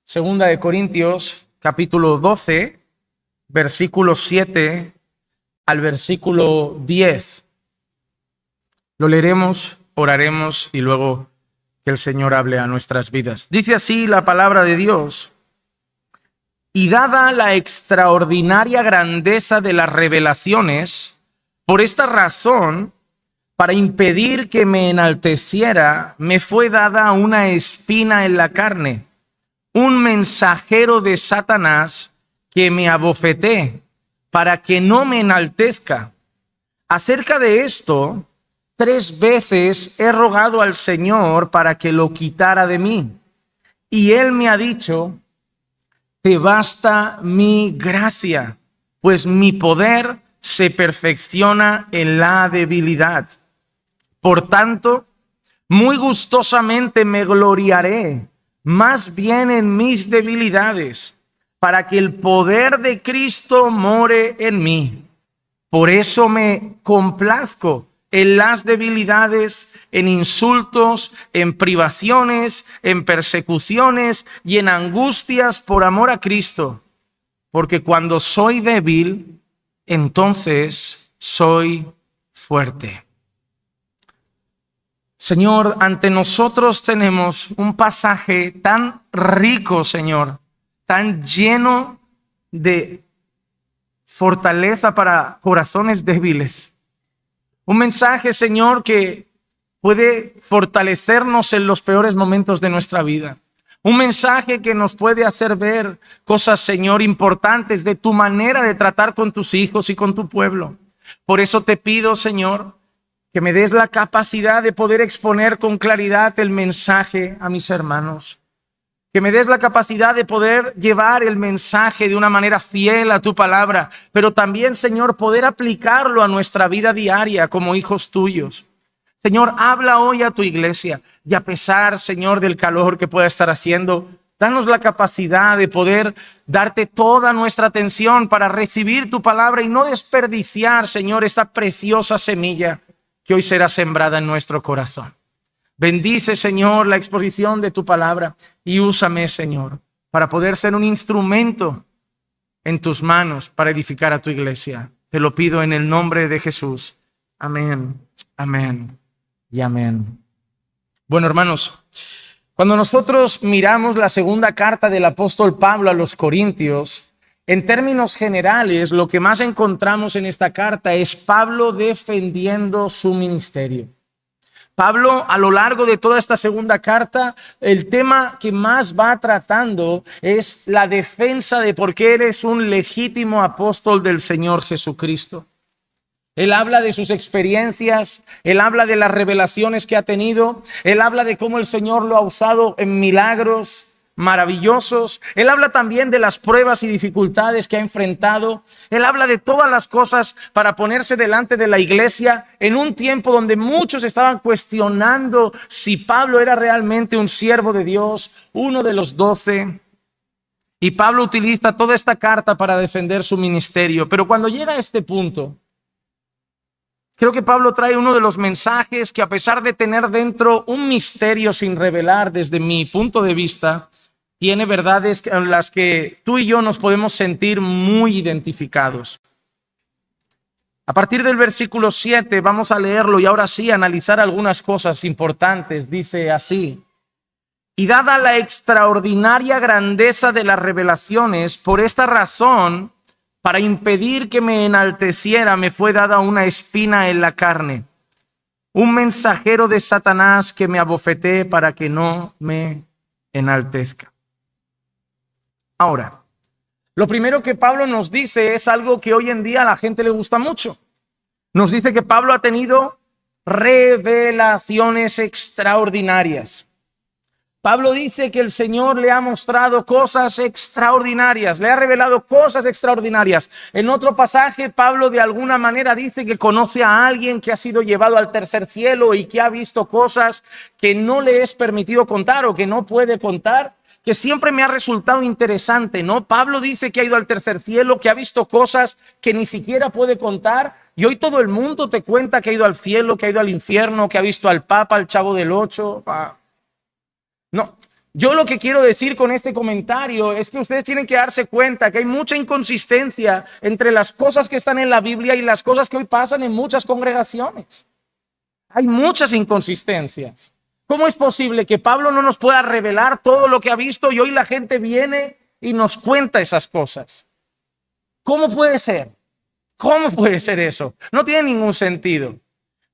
Segunda de Corintios, capítulo 12, versículo 7 al versículo 10. Lo leeremos, oraremos y luego que el Señor hable a nuestras vidas. Dice así la palabra de Dios: y dada la extraordinaria grandeza de las revelaciones, por esta razón, para impedir que me enalteciera, me fue dada una espina en la carne, un mensajero de Satanás que me abofeté para que no me enaltezca. Acerca de esto, 3 veces he rogado al Señor para que lo quitara de mí. Y Él me ha dicho: te basta mi gracia, pues mi poder se perfecciona en la debilidad. Por tanto, muy gustosamente me gloriaré más bien en mis debilidades, para que el poder de Cristo more en mí. Por eso me complazco en las debilidades, en insultos, en privaciones, en persecuciones y en angustias por amor a Cristo. Porque cuando soy débil, entonces soy fuerte. Señor, ante nosotros tenemos un pasaje tan rico, Señor, tan lleno de fortaleza para corazones débiles. Un mensaje, Señor, que puede fortalecernos en los peores momentos de nuestra vida. Un mensaje que nos puede hacer ver cosas, Señor, importantes de tu manera de tratar con tus hijos y con tu pueblo. Por eso te pido, Señor, que me des la capacidad de poder exponer con claridad el mensaje a mis hermanos. Que me des la capacidad de poder llevar el mensaje de una manera fiel a tu palabra, pero también, Señor, poder aplicarlo a nuestra vida diaria como hijos tuyos. Señor, habla hoy a tu iglesia y a pesar, Señor, del calor que pueda estar haciendo, danos la capacidad de poder darte toda nuestra atención para recibir tu palabra y no desperdiciar, Señor, esta preciosa semilla que hoy será sembrada en nuestro corazón. Bendice, Señor, la exposición de tu palabra y úsame, Señor, para poder ser un instrumento en tus manos para edificar a tu iglesia. Te lo pido en el nombre de Jesús. Amén, amén y amén. Bueno, hermanos, cuando nosotros miramos la segunda carta del apóstol Pablo a los Corintios, en términos generales, lo que más encontramos en esta carta es Pablo defendiendo su ministerio. Pablo, a lo largo de toda esta segunda carta, el tema que más va tratando es la defensa de por qué eres un legítimo apóstol del Señor Jesucristo. Él habla de sus experiencias, él habla de las revelaciones que ha tenido, él habla de cómo el Señor lo ha usado en milagros maravillosos. Él habla también de las pruebas y dificultades que ha enfrentado. Él habla de todas las cosas para ponerse delante de la iglesia en un tiempo donde muchos estaban cuestionando si Pablo era realmente un siervo de Dios, uno de los 12. Y Pablo utiliza toda esta carta para defender su ministerio. Pero cuando llega a este punto, creo que Pablo trae uno de los mensajes que, a pesar de tener dentro un misterio sin revelar desde mi punto de vista, tiene verdades en las que tú y yo nos podemos sentir muy identificados. A partir del versículo 7 vamos a leerlo y ahora sí analizar algunas cosas importantes. Dice así: y dada la extraordinaria grandeza de las revelaciones, por esta razón, para impedir que me enalteciera, me fue dada una espina en la carne, un mensajero de Satanás que me abofeté para que no me enaltezca. Ahora, lo primero que Pablo nos dice es algo que hoy en día a la gente le gusta mucho. Nos dice que Pablo ha tenido revelaciones extraordinarias. Pablo dice que el Señor le ha mostrado cosas extraordinarias, le ha revelado cosas extraordinarias. En otro pasaje, Pablo de alguna manera dice que conoce a alguien que ha sido llevado al tercer cielo y que ha visto cosas que no le es permitido contar o que no puede contar, que siempre me ha resultado interesante, ¿no? Pablo dice que ha ido al tercer cielo, que ha visto cosas que ni siquiera puede contar, y hoy todo el mundo te cuenta que ha ido al cielo, que ha ido al infierno, que ha visto al Papa, al Chavo del Ocho. No, Yo lo que quiero decir con este comentario es que ustedes tienen que darse cuenta que hay mucha inconsistencia entre las cosas que están en la Biblia y las cosas que hoy pasan en muchas congregaciones. Hay muchas inconsistencias. ¿Cómo es posible que Pablo no nos pueda revelar todo lo que ha visto y hoy la gente viene y nos cuenta esas cosas? ¿Cómo puede ser? ¿Cómo puede ser eso? No tiene ningún sentido.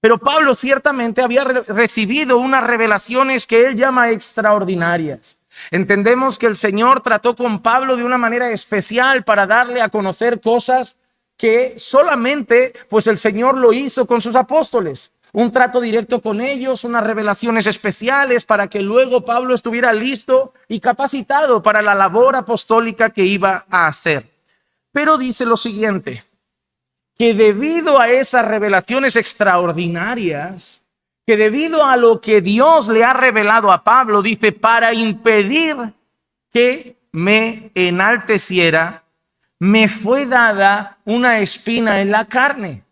Pero Pablo ciertamente había recibido unas revelaciones que él llama extraordinarias. Entendemos que el Señor trató con Pablo de una manera especial para darle a conocer cosas que solamente pues el Señor lo hizo con sus apóstoles. Un trato directo con ellos, unas revelaciones especiales para que luego Pablo estuviera listo y capacitado para la labor apostólica que iba a hacer. Pero dice lo siguiente, que debido a esas revelaciones extraordinarias, que debido a lo que Dios le ha revelado a Pablo, dice, para impedir que me enalteciera, me fue dada una espina en la carne.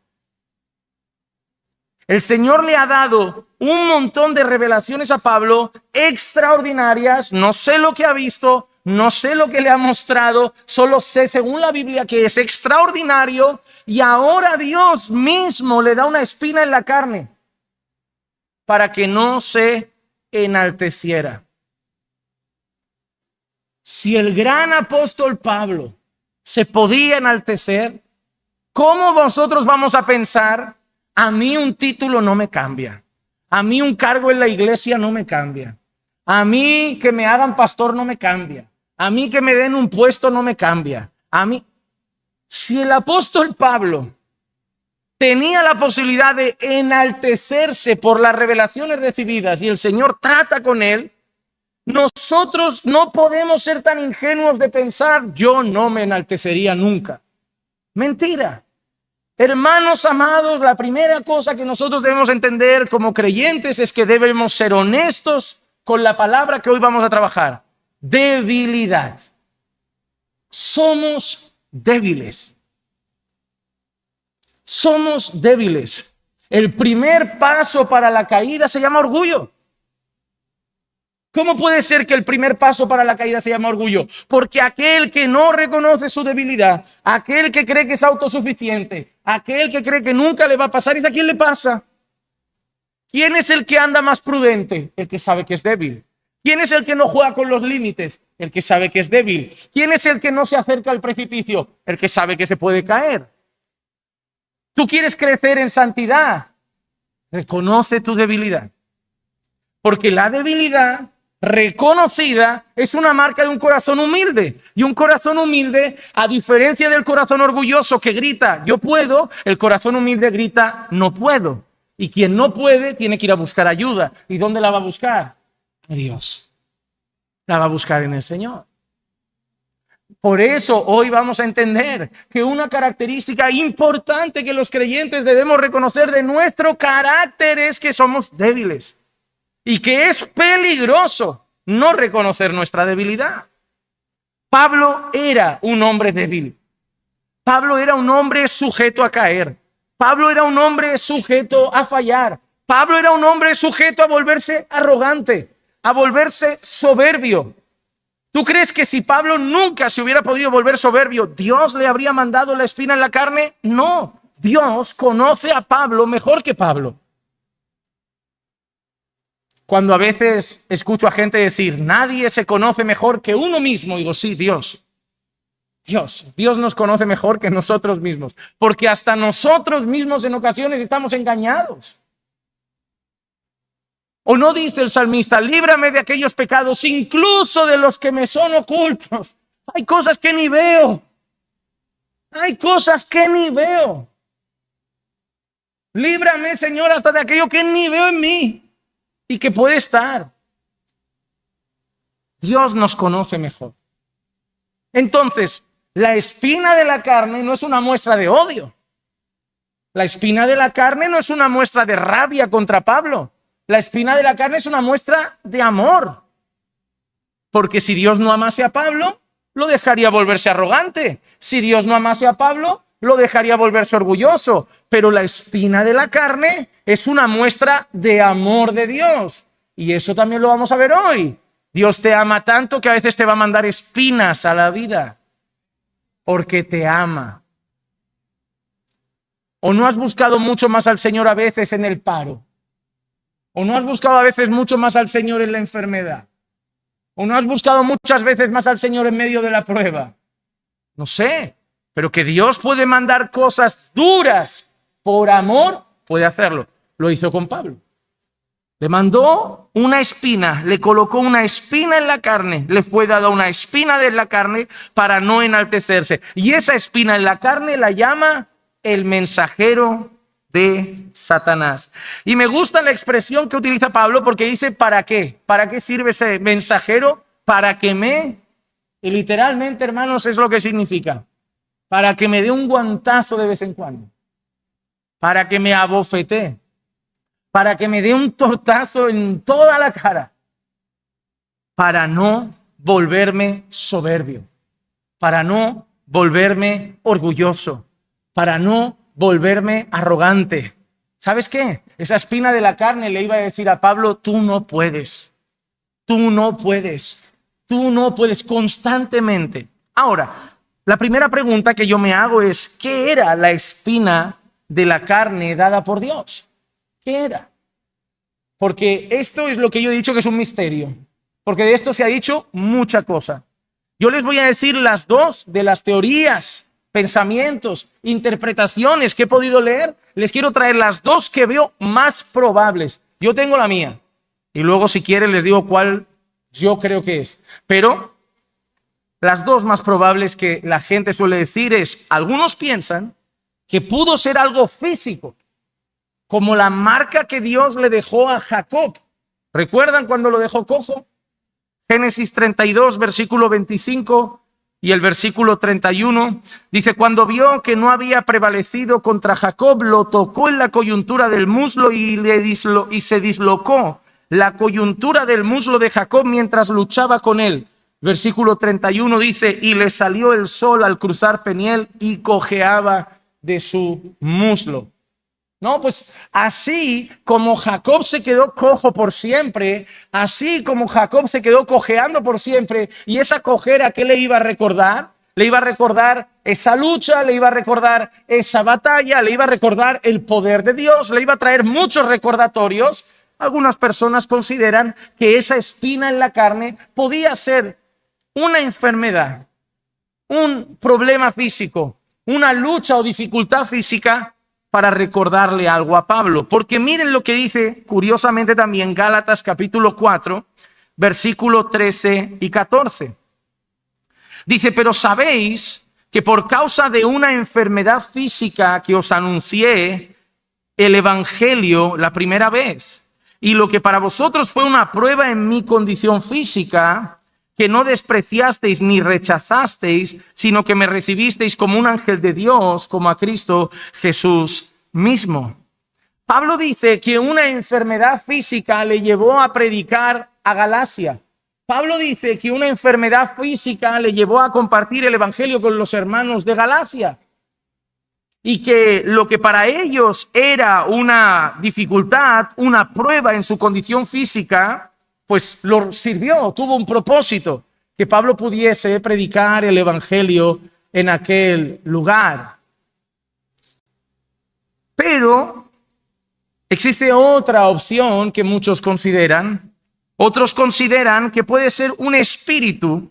El Señor le ha dado un montón de revelaciones a Pablo extraordinarias, no sé lo que ha visto, no sé lo que le ha mostrado, solo sé según la Biblia que es extraordinario y ahora Dios mismo le da una espina en la carne para que no se enalteciera. Si el gran apóstol Pablo se podía enaltecer, ¿cómo vosotros vamos a pensar? A mí un título no me cambia, a mí un cargo en la iglesia no me cambia, a mí que me hagan pastor no me cambia. A mí que me den un puesto no me cambia. A mí, si el apóstol Pablo tenía la posibilidad de enaltecerse por las revelaciones recibidas y el Señor trata con él, nosotros no podemos ser tan ingenuos de pensar, yo no me enaltecería nunca. Mentira. Hermanos amados, la primera cosa que nosotros debemos entender como creyentes es que debemos ser honestos con la palabra que hoy vamos a trabajar. Debilidad. Somos débiles. Somos débiles. El primer paso para la caída se llama orgullo. ¿Cómo puede ser que el primer paso para la caída se llama orgullo? Porque aquel que no reconoce su debilidad, aquel que cree que es autosuficiente, aquel que cree que nunca le va a pasar, ¿es a quién le pasa? ¿Quién es el que anda más prudente? El que sabe que es débil. ¿Quién es el que no juega con los límites? El que sabe que es débil. ¿Quién es el que no se acerca al precipicio? El que sabe que se puede caer. ¿Tú quieres crecer en santidad? Reconoce tu debilidad. Porque la debilidad reconocida es una marca de un corazón humilde. Y un corazón humilde, a diferencia del corazón orgulloso que grita, yo puedo, el corazón humilde grita, no puedo. Y quien no puede tiene que ir a buscar ayuda. ¿Y dónde la va a buscar? A Dios. La va a buscar en el Señor. Por eso hoy vamos a entender que una característica importante que los creyentes debemos reconocer de nuestro carácter es que somos débiles y que es peligroso no reconocer nuestra debilidad. Pablo era un hombre débil. Pablo era un hombre sujeto a caer. Pablo era un hombre sujeto a fallar. Pablo era un hombre sujeto a volverse arrogante, a volverse soberbio. ¿Tú crees que si Pablo nunca se hubiera podido volver soberbio, Dios le habría mandado la espina en la carne? No, Dios conoce a Pablo mejor que Pablo. Cuando a veces escucho a gente decir, nadie se conoce mejor que uno mismo, digo, sí, Dios nos conoce mejor que nosotros mismos, porque hasta nosotros mismos en ocasiones estamos engañados. ¿O no dice el salmista, líbrame de aquellos pecados, incluso de los que me son ocultos? Hay cosas que ni veo. Hay cosas que ni veo. Líbrame, Señor, hasta de aquello que ni veo en mí y que puede estar. Dios nos conoce mejor. Entonces, la espina de la carne no es una muestra de odio. La espina de la carne no es una muestra de rabia contra Pablo. La espina de la carne es una muestra de amor. Porque si Dios no amase a Pablo, lo dejaría volverse arrogante. Si Dios no amase a Pablo, lo dejaría volverse orgulloso. Pero la espina de la carne es una muestra de amor de Dios. Y eso también lo vamos a ver hoy. Dios te ama tanto que a veces te va a mandar espinas a la vida porque te ama. ¿O no has buscado mucho más al Señor a veces en el paro? ¿O no has buscado a veces mucho más al Señor en la enfermedad? ¿O no has buscado muchas veces más al Señor en medio de la prueba? No sé, pero que Dios puede mandar cosas duras por amor, puede hacerlo. Lo hizo con Pablo. Le mandó una espina, le colocó una espina en la carne, le fue dada una espina en la carne para no enaltecerse. Y esa espina en la carne la llama el mensajero de Satanás. Y me gusta la expresión que utiliza Pablo porque dice, ¿para qué? ¿Para qué sirve ese mensajero? Para que me... Y literalmente, hermanos, es lo que significa. Para que me dé un guantazo de vez en cuando. Para que me abofetee. Para que me dé un tortazo en toda la cara. Para no volverme soberbio. Para no volverme orgulloso. Para no volverme arrogante. ¿Sabes qué? Esa espina de la carne le iba a decir a Pablo, tú no puedes. Tú no puedes. Tú no puedes constantemente. Ahora, la primera pregunta que yo me hago es, ¿qué era la espina de la carne dada por Dios? ¿Qué era? Porque esto es lo que yo he dicho que es un misterio. Porque de esto se ha dicho mucha cosa. Yo les voy a decir las dos de las teorías, pensamientos, interpretaciones que he podido leer. Les quiero traer las dos que veo más probables. Yo tengo la mía. Y luego, si quieren, les digo cuál yo creo que es. Pero las dos más probables que la gente suele decir es, algunos piensan que pudo ser algo físico, como la marca que Dios le dejó a Jacob. ¿Recuerdan cuando lo dejó cojo? Génesis 32, versículo 25 y el versículo 31. Dice, cuando vio que no había prevalecido contra Jacob, lo tocó en la coyuntura del muslo y se dislocó la coyuntura del muslo de Jacob mientras luchaba con él. Versículo 31 dice, y le salió el sol al cruzar Peniel y cojeaba de su muslo. No, pues así como Jacob se quedó cojo por siempre, así como Jacob se quedó cojeando por siempre, y esa cojera, ¿qué le iba a recordar? Le iba a recordar esa lucha, le iba a recordar esa batalla, le iba a recordar el poder de Dios, le iba a traer muchos recordatorios. Algunas personas consideran que esa espina en la carne podía ser una enfermedad, un problema físico, una lucha o dificultad física para recordarle algo a Pablo. Porque miren lo que dice curiosamente también Gálatas capítulo 4, versículo 13 y 14. Dice, pero sabéis que por causa de una enfermedad física que os anuncié el evangelio la primera vez, y lo que para vosotros fue una prueba en mi condición física, que no despreciasteis ni rechazasteis, sino que me recibisteis como un ángel de Dios, como a Cristo Jesús mismo. Pablo dice que una enfermedad física le llevó a predicar a Galacia. Pablo dice que una enfermedad física le llevó a compartir el evangelio con los hermanos de Galacia. Y que lo que para ellos era una dificultad, una prueba en su condición física, pues lo sirvió, tuvo un propósito, que Pablo pudiese predicar el evangelio en aquel lugar. Pero existe otra opción que muchos consideran. Otros consideran que puede ser un espíritu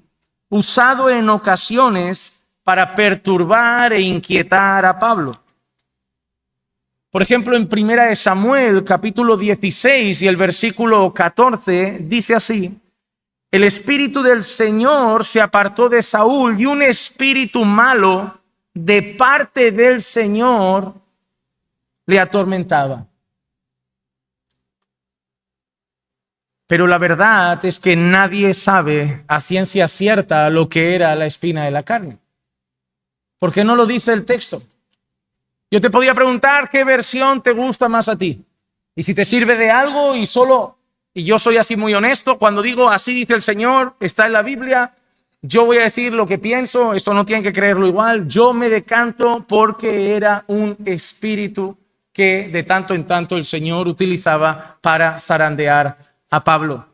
usado en ocasiones para perturbar e inquietar a Pablo. Por ejemplo, en 1 Samuel, capítulo 16 y el versículo 14, dice así, el espíritu del Señor se apartó de Saúl y un espíritu malo de parte del Señor le atormentaba. Pero la verdad es que nadie sabe a ciencia cierta lo que era la espina de la carne. ¿Por qué no lo dice el texto? Yo te podía preguntar qué versión te gusta más a ti. Y si te sirve de algo y yo soy así muy honesto, cuando digo así dice el Señor, está en la Biblia, yo voy a decir lo que pienso, esto no tienen que creerlo igual, yo me decanto porque era un espíritu que de tanto en tanto el Señor utilizaba para zarandear a Pablo.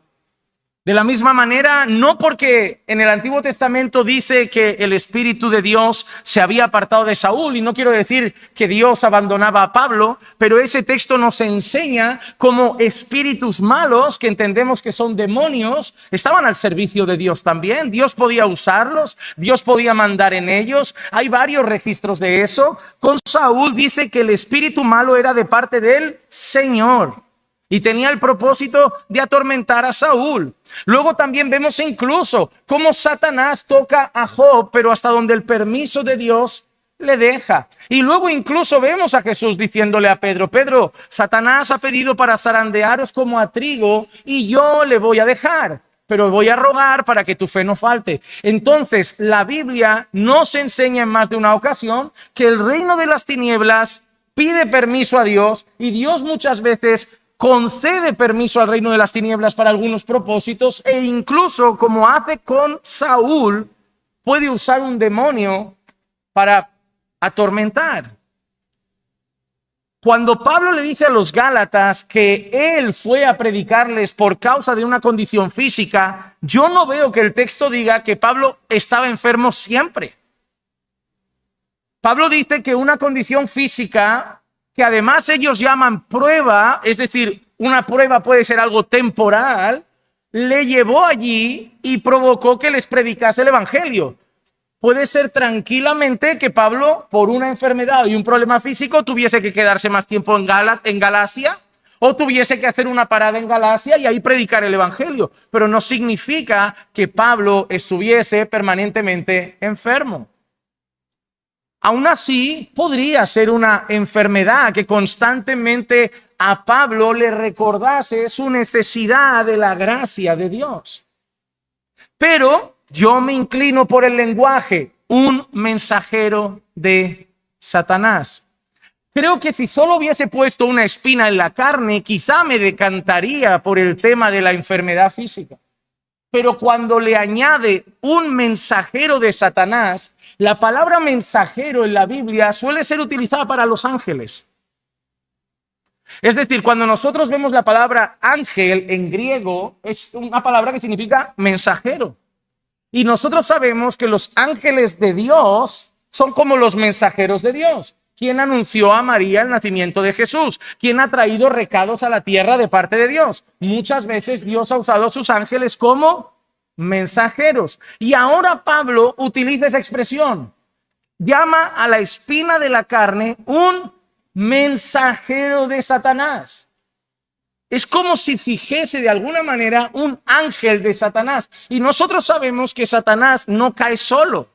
De la misma manera, no porque en el Antiguo Testamento dice que el Espíritu de Dios se había apartado de Saúl, y no quiero decir que Dios abandonaba a Pablo, pero ese texto nos enseña cómo espíritus malos, que entendemos que son demonios, estaban al servicio de Dios también. Dios podía usarlos, Dios podía mandar en ellos. Hay varios registros de eso. Con Saúl dice que el espíritu malo era de parte del Señor y tenía el propósito de atormentar a Saúl. Luego también vemos incluso cómo Satanás toca a Job, pero hasta donde el permiso de Dios le deja. Y luego incluso vemos a Jesús diciéndole a Pedro: Pedro, Satanás ha pedido para zarandearos como a trigo y yo le voy a dejar, pero voy a rogar para que tu fe no falte. Entonces, la Biblia nos enseña en más de una ocasión que el reino de las tinieblas pide permiso a Dios, y Dios muchas veces concede permiso al reino de las tinieblas para algunos propósitos, e incluso, como hace con Saúl, puede usar un demonio para atormentar. Cuando Pablo le dice a los Gálatas que él fue a predicarles por causa de una condición física, yo no veo que el texto diga que Pablo estaba enfermo siempre. Pablo dice que una condición física, que además ellos llaman prueba, es decir, una prueba puede ser algo temporal, le llevó allí y provocó que les predicase el evangelio. Puede ser tranquilamente que Pablo, por una enfermedad y un problema físico, tuviese que quedarse más tiempo en Galacia, o tuviese que hacer una parada en Galacia y ahí predicar el evangelio. Pero no significa que Pablo estuviese permanentemente enfermo. Aún así, podría ser una enfermedad que constantemente a Pablo le recordase su necesidad de la gracia de Dios. Pero yo me inclino por el lenguaje: un mensajero de Satanás. Creo que si solo hubiese puesto una espina en la carne, quizá me decantaría por el tema de la enfermedad física. Pero cuando le añade un mensajero de Satanás, la palabra mensajero en la Biblia suele ser utilizada para los ángeles. Es decir, cuando nosotros vemos la palabra ángel en griego, es una palabra que significa mensajero. Y nosotros sabemos que los ángeles de Dios son como los mensajeros de Dios. ¿Quién anunció a María el nacimiento de Jesús? ¿Quién ha traído recados a la tierra de parte de Dios? Muchas veces Dios ha usado a sus ángeles como mensajeros. Y ahora Pablo utiliza esa expresión. Llama a la espina de la carne un mensajero de Satanás. Es como si dijese de alguna manera un ángel de Satanás. Y nosotros sabemos que Satanás no cae solo,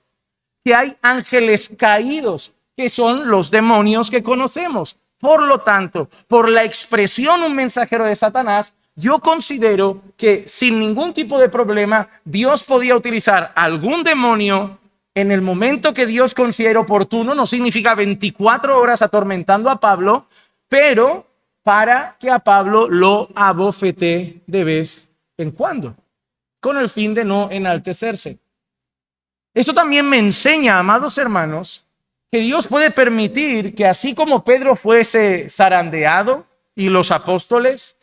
que hay ángeles caídos, que son los demonios que conocemos. Por lo tanto, por la expresión un mensajero de Satanás, yo considero que sin ningún tipo de problema Dios podía utilizar algún demonio en el momento que Dios considere oportuno. No significa 24 horas atormentando a Pablo, pero para que a Pablo lo abofetee de vez en cuando, con el fin de no enaltecerse. Esto también me enseña, amados hermanos, que Dios puede permitir que así como Pedro fuese zarandeado y los apóstoles,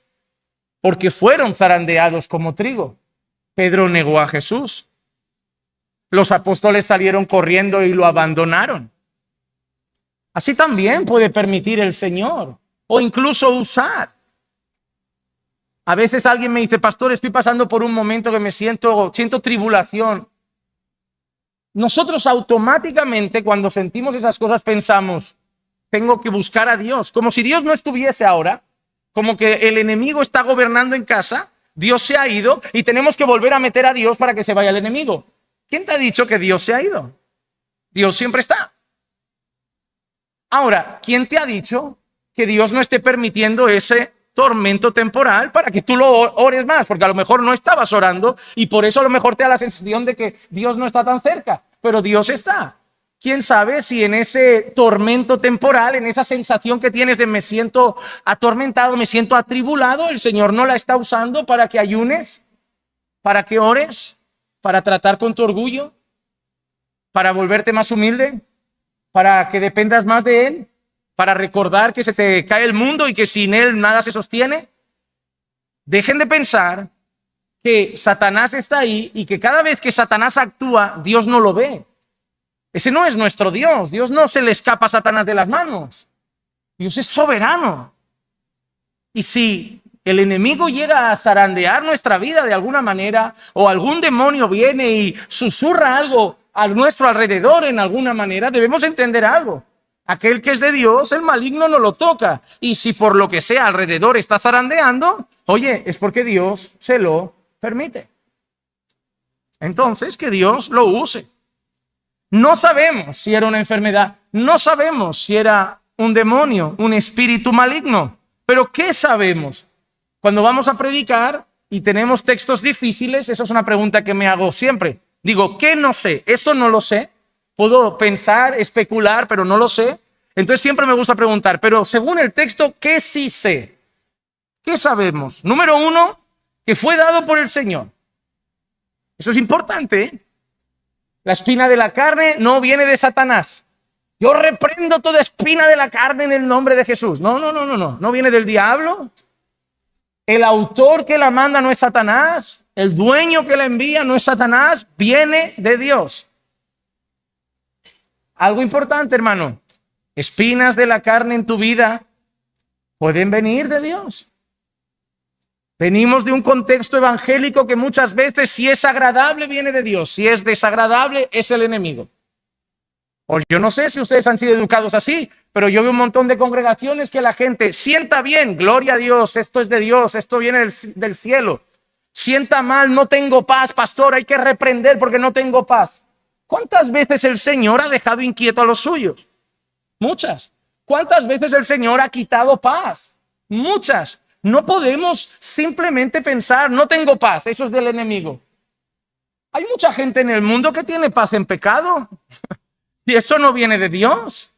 porque fueron zarandeados como trigo, Pedro negó a Jesús. Los apóstoles salieron corriendo y lo abandonaron. Así también puede permitir el Señor, o incluso usar. A veces alguien me dice: pastor, estoy pasando por un momento que siento tribulación. Nosotros automáticamente, cuando sentimos esas cosas, pensamos: tengo que buscar a Dios. Como si Dios no estuviese ahora, como que el enemigo está gobernando en casa, Dios se ha ido y tenemos que volver a meter a Dios para que se vaya el enemigo. ¿Quién te ha dicho que Dios se ha ido? Dios siempre está. Ahora, ¿quién te ha dicho que Dios no esté permitiendo ese tormento temporal para que tú lo ores más? Porque a lo mejor no estabas orando y por eso a lo mejor te da la sensación de que Dios no está tan cerca, pero Dios está. ¿Quién sabe si en ese tormento temporal, en esa sensación que tienes de me siento atormentado, me siento atribulado, el Señor no la está usando para que ayunes, para que ores, para tratar con tu orgullo, para volverte más humilde, para que dependas más de Él, para recordar que se te cae el mundo y que sin Él nada se sostiene? Dejen de pensar que Satanás está ahí y que cada vez que Satanás actúa, Dios no lo ve. Ese no es nuestro Dios. Dios no se le escapa a Satanás de las manos. Dios es soberano. Y si el enemigo llega a zarandear nuestra vida de alguna manera, o algún demonio viene y susurra algo a nuestro alrededor en alguna manera, debemos entender algo. Aquel que es de Dios, el maligno no lo toca. Y si por lo que sea alrededor está zarandeando, oye, es porque Dios se lo permite. Entonces, que Dios lo use. No sabemos si era una enfermedad, no sabemos si era un demonio, un espíritu maligno. Pero ¿qué sabemos? Cuando vamos a predicar y tenemos textos difíciles, esa es una pregunta que me hago siempre. Digo, ¿qué no sé? Esto no lo sé. Puedo pensar, especular, pero no lo sé. Entonces siempre me gusta preguntar, pero según el texto, ¿qué sí sé? ¿Qué sabemos? Número uno, que fue dado por el Señor. Eso es importante, ¿eh? La espina de la carne no viene de Satanás. Yo reprendo toda espina de la carne en el nombre de Jesús. No viene del diablo. El autor que la manda no es Satanás. El dueño que la envía no es Satanás. Viene de Dios. Algo importante, hermano. Espinas de la carne en tu vida pueden venir de Dios. Venimos de un contexto evangélico que muchas veces, si es agradable, viene de Dios. Si es desagradable, es el enemigo. O yo no sé si ustedes han sido educados así, pero yo veo un montón de congregaciones que la gente sienta bien, gloria a Dios, esto es de Dios, esto viene del cielo. Sienta mal, no tengo paz, pastor, hay que reprender porque no tengo paz. ¿Cuántas veces el Señor ha dejado inquieto a los suyos? Muchas. ¿Cuántas veces el Señor ha quitado paz? Muchas. No podemos simplemente pensar, no tengo paz, eso es del enemigo. Hay mucha gente en el mundo que tiene paz en pecado. Y eso no viene de Dios.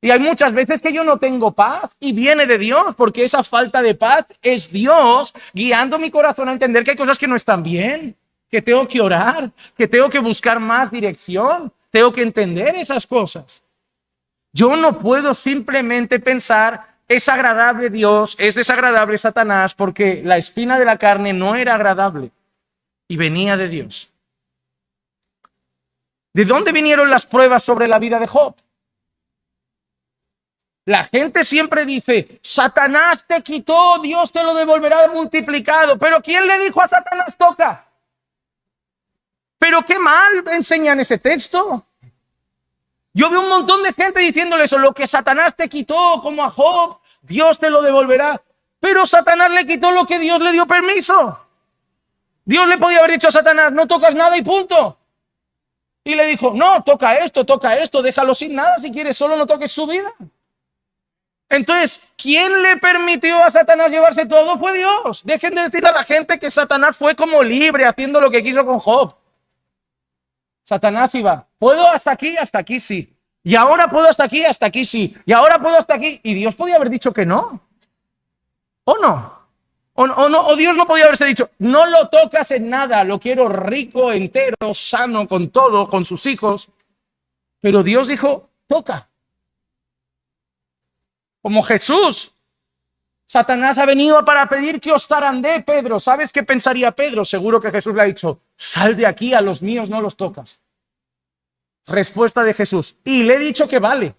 Y hay muchas veces que yo no tengo paz y viene de Dios, porque esa falta de paz es Dios guiando mi corazón a entender que hay cosas que no están bien, que tengo que orar, que tengo que buscar más dirección, tengo que entender esas cosas. Yo no puedo simplemente pensar, es agradable Dios, es desagradable Satanás, porque la espina de la carne no era agradable y venía de Dios. ¿De dónde vinieron las pruebas sobre la vida de Job? La gente siempre dice, Satanás te quitó, Dios te lo devolverá multiplicado. Pero ¿quién le dijo a Satanás toca? Pero qué mal enseñan ese texto. Yo veo un montón de gente diciéndole eso, lo que Satanás te quitó, como a Job, Dios te lo devolverá. Pero Satanás le quitó lo que Dios le dio permiso. Dios le podía haber dicho a Satanás, no tocas nada y punto. Y le dijo, no, toca esto, déjalo sin nada si quieres, solo no toques su vida. Entonces, ¿quién le permitió a Satanás llevarse todo? Fue Dios. Dejen de decirle a la gente que Satanás fue como libre haciendo lo que quiso con Job. Satanás iba, puedo hasta aquí sí. Y ahora puedo hasta aquí sí. Y ahora puedo hasta aquí. Y Dios podía haber dicho que no. ¿O no? O Dios no podía haberse dicho, no lo tocas en nada, lo quiero rico, entero, sano, con todo, con sus hijos. Pero Dios dijo, toca. Como Jesús. Satanás ha venido para pedir que os zarandee, Pedro. ¿Sabes qué pensaría Pedro? Seguro que Jesús le ha dicho, sal de aquí, a los míos no los tocas. Respuesta de Jesús, y le he dicho que vale.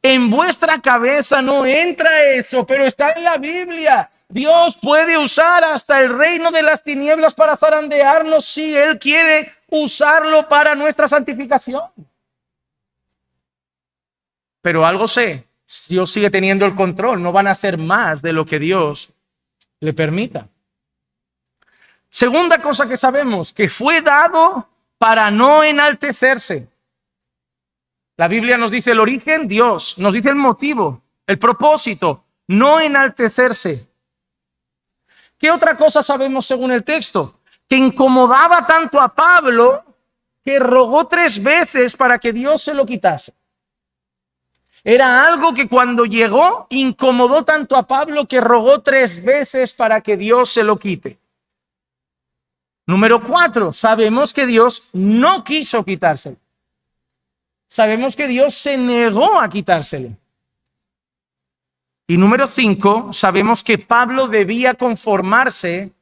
En vuestra cabeza no entra eso, pero está en la Biblia. Dios puede usar hasta el reino de las tinieblas para zarandearnos si Él quiere usarlo para nuestra santificación. Pero algo sé, Dios sigue teniendo el control, no van a hacer más de lo que Dios le permita. Segunda cosa que sabemos, que fue dado para no enaltecerse. La Biblia nos dice el origen, Dios, nos dice el motivo, el propósito, no enaltecerse. ¿Qué otra cosa sabemos según el texto? Que incomodaba tanto a Pablo que rogó 3 veces para que Dios se lo quitase. Era algo que cuando llegó incomodó tanto a Pablo que rogó 3 veces para que Dios se lo quite. Número 4, sabemos que Dios no quiso quitárselo. Sabemos que Dios se negó a quitárselo. Y número 5, sabemos que Pablo debía conformarse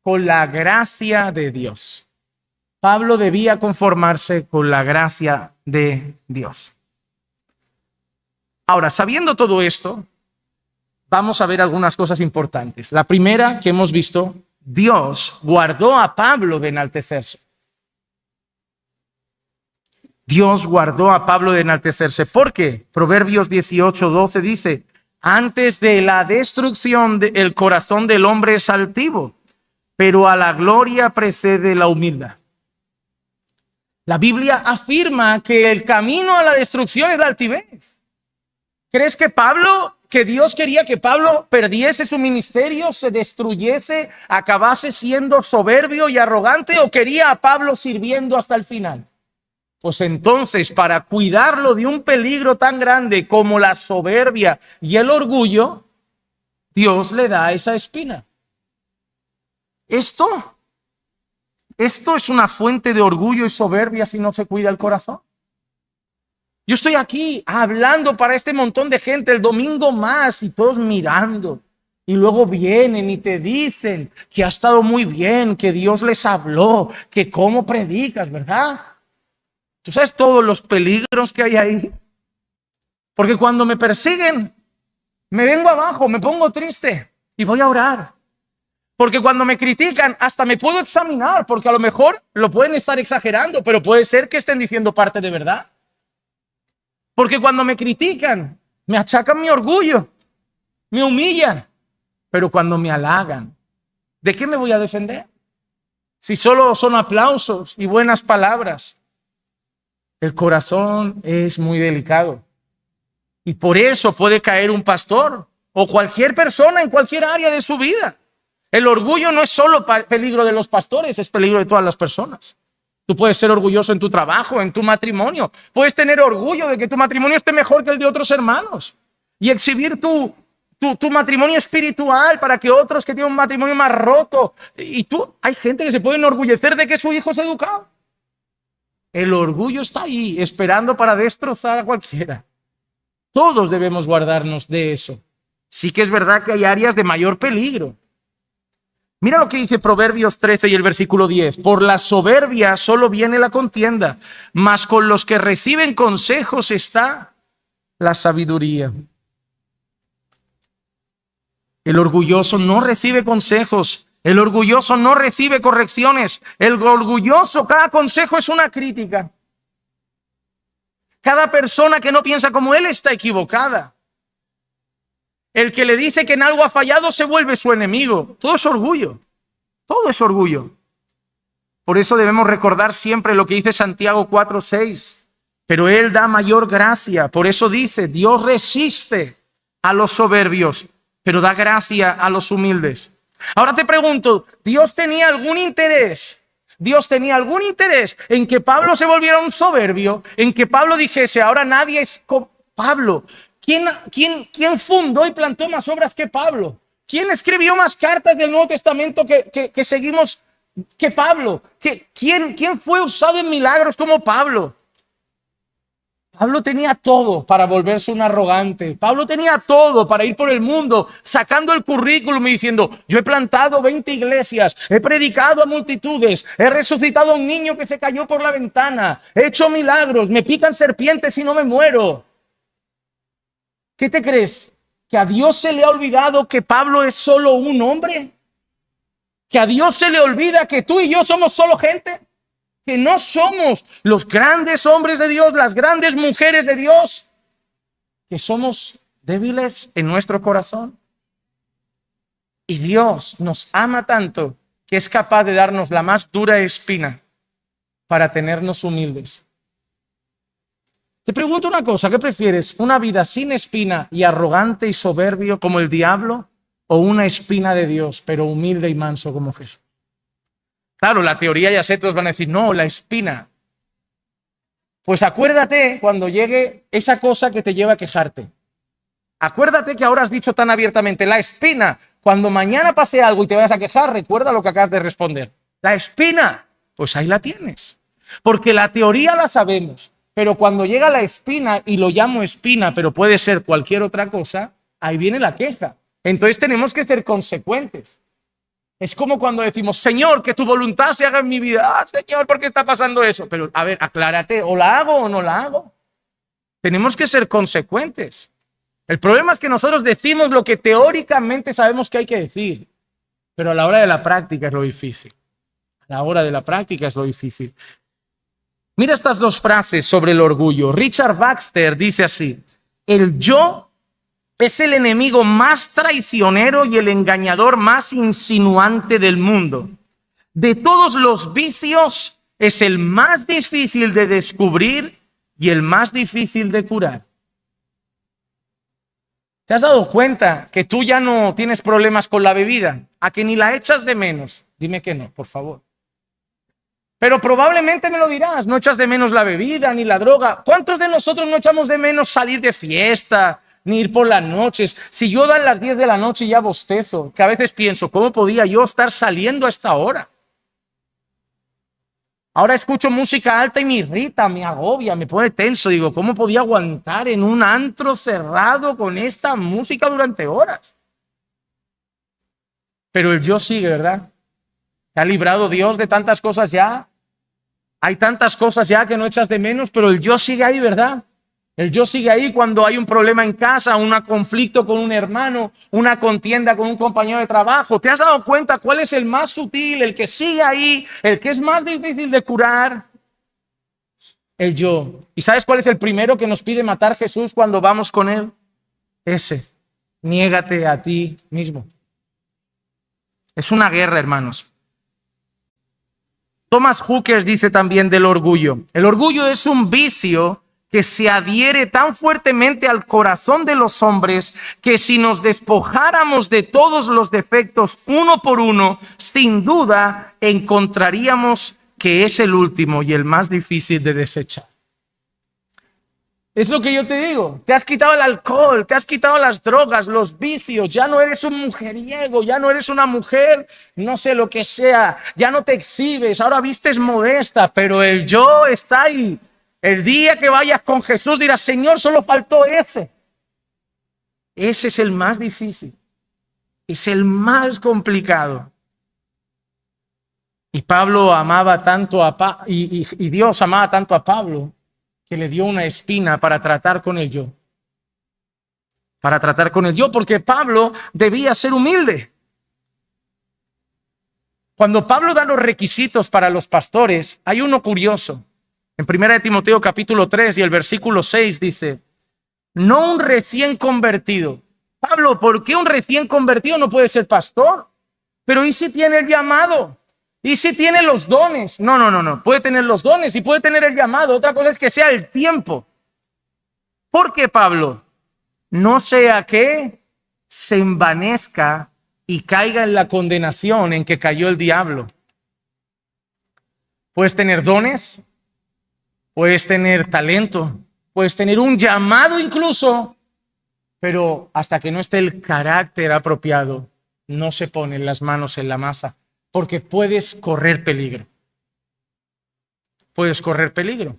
con la gracia de Dios. Pablo debía conformarse con la gracia de Dios. Ahora, sabiendo todo esto, vamos a ver algunas cosas importantes. La primera que hemos visto, Dios guardó a Pablo de enaltecerse. Dios guardó a Pablo de enaltecerse. ¿Por qué? Proverbios 18:12 dice: antes de la destrucción el corazón del hombre es altivo, pero a la gloria precede la humildad. La Biblia afirma que el camino a la destrucción es la altivez. ¿Crees que Dios quería que Pablo perdiese su ministerio, se destruyese, acabase siendo soberbio y arrogante, o quería a Pablo sirviendo hasta el final? Pues entonces, para cuidarlo de un peligro tan grande como la soberbia y el orgullo, Dios le da esa espina. Esto es una fuente de orgullo y soberbia si no se cuida el corazón. Yo estoy aquí hablando para este montón de gente el domingo más y todos mirando. Y luego vienen y te dicen que ha estado muy bien, que Dios les habló, que cómo predicas, ¿verdad? ¿Tú sabes todos los peligros que hay ahí? Porque cuando me persiguen, me vengo abajo, me pongo triste y voy a orar. Porque cuando me critican, hasta me puedo examinar, porque a lo mejor lo pueden estar exagerando, pero puede ser que estén diciendo parte de verdad. Porque cuando me critican, me achacan mi orgullo, me humillan. Pero cuando me halagan, ¿de qué me voy a defender? Si solo son aplausos y buenas palabras. El corazón es muy delicado. Y por eso puede caer un pastor o cualquier persona en cualquier área de su vida. El orgullo no es solo peligro de los pastores, es peligro de todas las personas. Tú puedes ser orgulloso en tu trabajo, en tu matrimonio. Puedes tener orgullo de que tu matrimonio esté mejor que el de otros hermanos. Y exhibir tu matrimonio espiritual para que otros que tienen un matrimonio más roto. Hay gente que se puede enorgullecer de que su hijo es educado. El orgullo está ahí, esperando para destrozar a cualquiera. Todos debemos guardarnos de eso. Sí que es verdad que hay áreas de mayor peligro. Mira lo que dice Proverbios 13 y el versículo 10. Por la soberbia solo viene la contienda, mas con los que reciben consejos está la sabiduría. El orgulloso no recibe consejos. El orgulloso no recibe correcciones. El orgulloso, cada consejo es una crítica. Cada persona que no piensa como él está equivocada. El que le dice que en algo ha fallado se vuelve su enemigo. Todo es orgullo. Todo es orgullo. Por eso debemos recordar siempre lo que dice Santiago 4:6. Pero Él da mayor gracia. Por eso dice, Dios resiste a los soberbios, pero da gracia a los humildes. Ahora te pregunto, ¿Dios tenía algún interés? ¿Dios tenía algún interés en que Pablo se volviera un soberbio? En que Pablo dijese, ahora nadie es como Pablo. ¿Quién fundó y plantó más obras que Pablo? ¿Quién escribió más cartas del Nuevo Testamento que seguimos que Pablo? ¿Quién fue usado en milagros como Pablo? Pablo tenía todo para volverse un arrogante. Pablo tenía todo para ir por el mundo sacando el currículum y diciendo, yo he plantado 20 iglesias, he predicado a multitudes, he resucitado a un niño que se cayó por la ventana, he hecho milagros, me pican serpientes y no me muero. ¿Qué te crees? ¿Que a Dios se le ha olvidado que Pablo es solo un hombre? ¿Que a Dios se le olvida que tú y yo somos solo gente? ¿Que no somos los grandes hombres de Dios, las grandes mujeres de Dios? ¿Que somos débiles en nuestro corazón? Y Dios nos ama tanto que es capaz de darnos la más dura espina para tenernos humildes. Te pregunto una cosa, ¿qué prefieres? ¿Una vida sin espina y arrogante y soberbio como el diablo? ¿O una espina de Dios, pero humilde y manso como Jesús? Claro, la teoría ya sé, todos van a decir, no, la espina. Pues acuérdate cuando llegue esa cosa que te lleva a quejarte. Acuérdate que ahora has dicho tan abiertamente, la espina. Cuando mañana pase algo y te vayas a quejar, recuerda lo que acabas de responder. La espina, pues ahí la tienes. Porque la teoría la sabemos. Pero cuando llega la espina, y lo llamo espina, pero puede ser cualquier otra cosa, ahí viene la queja. Entonces tenemos que ser consecuentes. Es como cuando decimos, Señor, que tu voluntad se haga en mi vida. Ah, Señor, ¿por qué está pasando eso? Pero a ver, aclárate, o la hago o no la hago. Tenemos que ser consecuentes. El problema es que nosotros decimos lo que teóricamente sabemos que hay que decir, pero a la hora de la práctica es lo difícil. A la hora de la práctica es lo difícil. Mira estas dos frases sobre el orgullo. Richard Baxter dice así: el yo es el enemigo más traicionero y el engañador más insinuante del mundo. De todos los vicios, es el más difícil de descubrir y el más difícil de curar. ¿Te has dado cuenta que tú ya no tienes problemas con la bebida? ¿A que ni la echas de menos? Dime que no, por favor. Pero probablemente me lo dirás, no echas de menos la bebida ni la droga. ¿Cuántos de nosotros no echamos de menos salir de fiesta, ni ir por las noches? Si yo dan las 10 de la noche y ya bostezo, que a veces pienso, ¿cómo podía yo estar saliendo a esta hora? Ahora escucho música alta y me irrita, me agobia, me pone tenso. Digo, ¿cómo podía aguantar en un antro cerrado con esta música durante horas? Pero el yo sigue, ¿verdad? ¿Te ha librado Dios de tantas cosas ya? Hay tantas cosas ya que no echas de menos, pero el yo sigue ahí, ¿verdad? El yo sigue ahí cuando hay un problema en casa, un conflicto con un hermano, una contienda con un compañero de trabajo. ¿Te has dado cuenta cuál es el más sutil, el que sigue ahí, el que es más difícil de curar? El yo. ¿Y sabes cuál es el primero que nos pide matar Jesús cuando vamos con él? Ese. Niégate a ti mismo. Es una guerra, hermanos. Thomas Hooker dice también del orgullo. El orgullo es un vicio que se adhiere tan fuertemente al corazón de los hombres que si nos despojáramos de todos los defectos uno por uno, sin duda encontraríamos que es el último y el más difícil de desechar. Es lo que yo te digo, te has quitado el alcohol, te has quitado las drogas, los vicios, ya no eres un mujeriego, ya no eres una mujer, no sé lo que sea, ya no te exhibes, ahora vistes modesta, pero el yo está ahí. El día que vayas con Jesús dirás, Señor, solo faltó ese. Ese es el más difícil, es el más complicado. Y Pablo amaba tanto y Dios amaba tanto a Pablo que le dio una espina para tratar con el yo. Para tratar con el yo, porque Pablo debía ser humilde. Cuando Pablo da los requisitos para los pastores, hay uno curioso. En 1 Timoteo capítulo 3 y el versículo 6 dice, no un recién convertido. Pablo, ¿por qué un recién convertido no puede ser pastor? Pero ¿y si tiene el llamado? ¿Y si tiene los dones? No. Puede tener los dones y puede tener el llamado. Otra cosa es que sea el tiempo. ¿Por qué, Pablo? No sea que se envanezca y caiga en la condenación en que cayó el diablo. Puedes tener dones, puedes tener talento, puedes tener un llamado incluso, pero hasta que no esté el carácter apropiado, no se ponen las manos en la masa. Porque puedes correr peligro. Puedes correr peligro.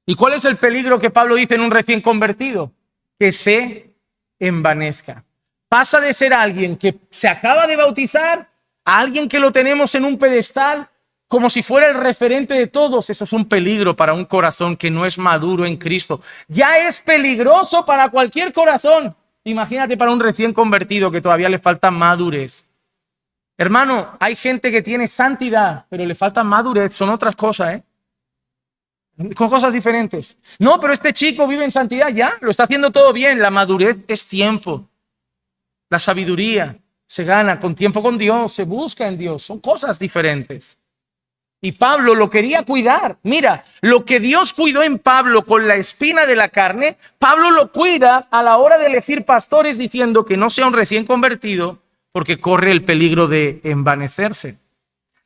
¿Y cuál es el peligro que Pablo dice en un recién convertido? Que se envanezca. Pasa de ser alguien que se acaba de bautizar a alguien que lo tenemos en un pedestal como si fuera el referente de todos. Eso es un peligro para un corazón que no es maduro en Cristo. Ya es peligroso para cualquier corazón. Imagínate para un recién convertido que todavía le falta madurez. Hermano, hay gente que tiene santidad, pero le falta madurez, son otras cosas, con cosas diferentes. No, pero este chico vive en santidad, ya, lo está haciendo todo bien. La madurez es tiempo. La sabiduría se gana con tiempo con Dios, se busca en Dios, son cosas diferentes. Y Pablo lo quería cuidar. Mira, lo que Dios cuidó en Pablo con la espina de la carne, Pablo lo cuida a la hora de elegir pastores diciendo que no sea un recién convertido, porque corre el peligro de envanecerse.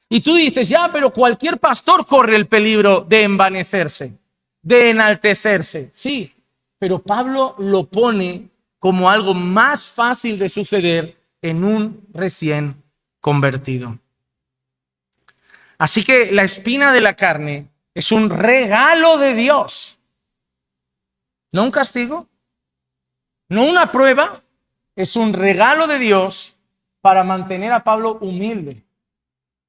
Y tú dices, ya, pero cualquier pastor corre el peligro de envanecerse, de enaltecerse. Sí, pero Pablo lo pone como algo más fácil de suceder en un recién convertido. Así que la espina de la carne es un regalo de Dios. No un castigo, no una prueba, es un regalo de Dios para mantener a Pablo humilde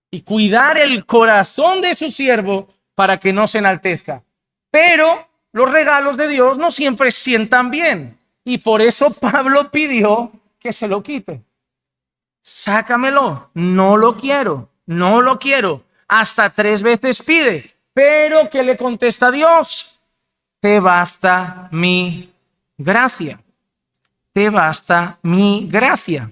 y cuidar el corazón de su siervo para que no se enaltezca. Pero los regalos de Dios no siempre sientan bien. Y por eso Pablo pidió que se lo quite. Sácamelo, no lo quiero, no lo quiero. Hasta 3 veces pide. Pero ¿qué le contesta Dios? Te basta mi gracia. Te basta mi gracia.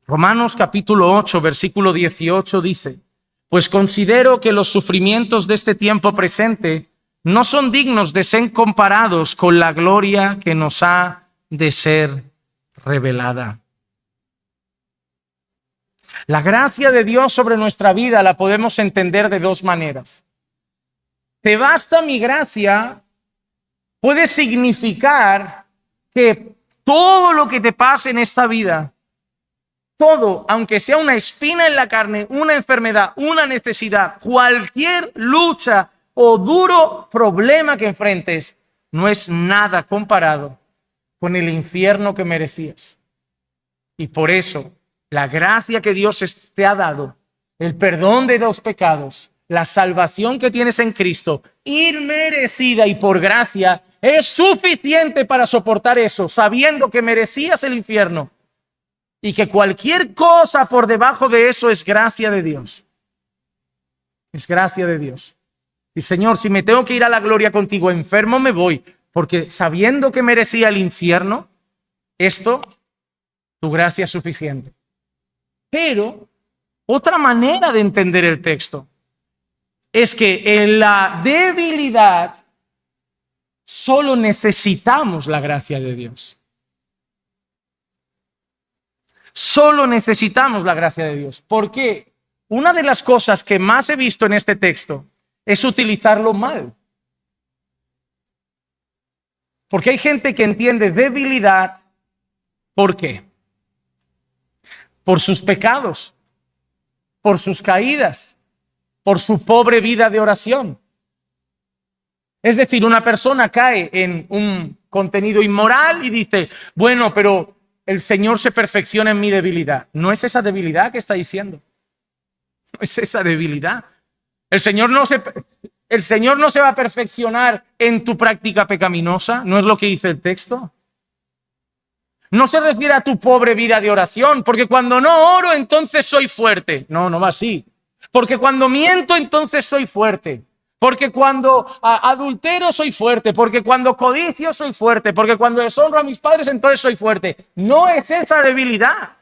Romanos capítulo 8, versículo 18 dice: pues considero que los sufrimientos de este tiempo presente no son dignos de ser comparados con la gloria que nos ha de ser revelada. La gracia de Dios sobre nuestra vida la podemos entender de 2 maneras. Te basta mi gracia puede significar que todo lo que te pase en esta vida, todo, aunque sea una espina en la carne, una enfermedad, una necesidad, cualquier lucha o duro problema que enfrentes, no es nada comparado con el infierno que merecías. Y por eso, la gracia que Dios te ha dado, el perdón de los pecados, la salvación que tienes en Cristo, inmerecida y por gracia, es suficiente para soportar eso, sabiendo que merecías el infierno y que cualquier cosa por debajo de eso es gracia de Dios. Es gracia de Dios. Y Señor, si me tengo que ir a la gloria contigo enfermo, me voy, porque sabiendo que merecía el infierno, tu gracia es suficiente. Pero otra manera de entender el texto es que en la debilidad solo necesitamos la gracia de Dios. Solo necesitamos la gracia de Dios. Porque una de las cosas que más he visto en este texto es utilizarlo mal. Porque hay gente que entiende debilidad, ¿por qué? Por sus pecados, por sus caídas, por su pobre vida de oración. Es decir, una persona cae en un contenido inmoral y dice, bueno, pero el Señor se perfecciona en mi debilidad. No es esa debilidad que está diciendo. No es esa debilidad. El Señor no se va a perfeccionar en tu práctica pecaminosa. ¿No es lo que dice el texto? No se refiere a tu pobre vida de oración, porque cuando no oro, entonces soy fuerte. No, no va así. Porque cuando miento, entonces soy fuerte. Porque cuando adultero, soy fuerte. Porque cuando codicio, soy fuerte. Porque cuando deshonro a mis padres, entonces soy fuerte. No es esa debilidad.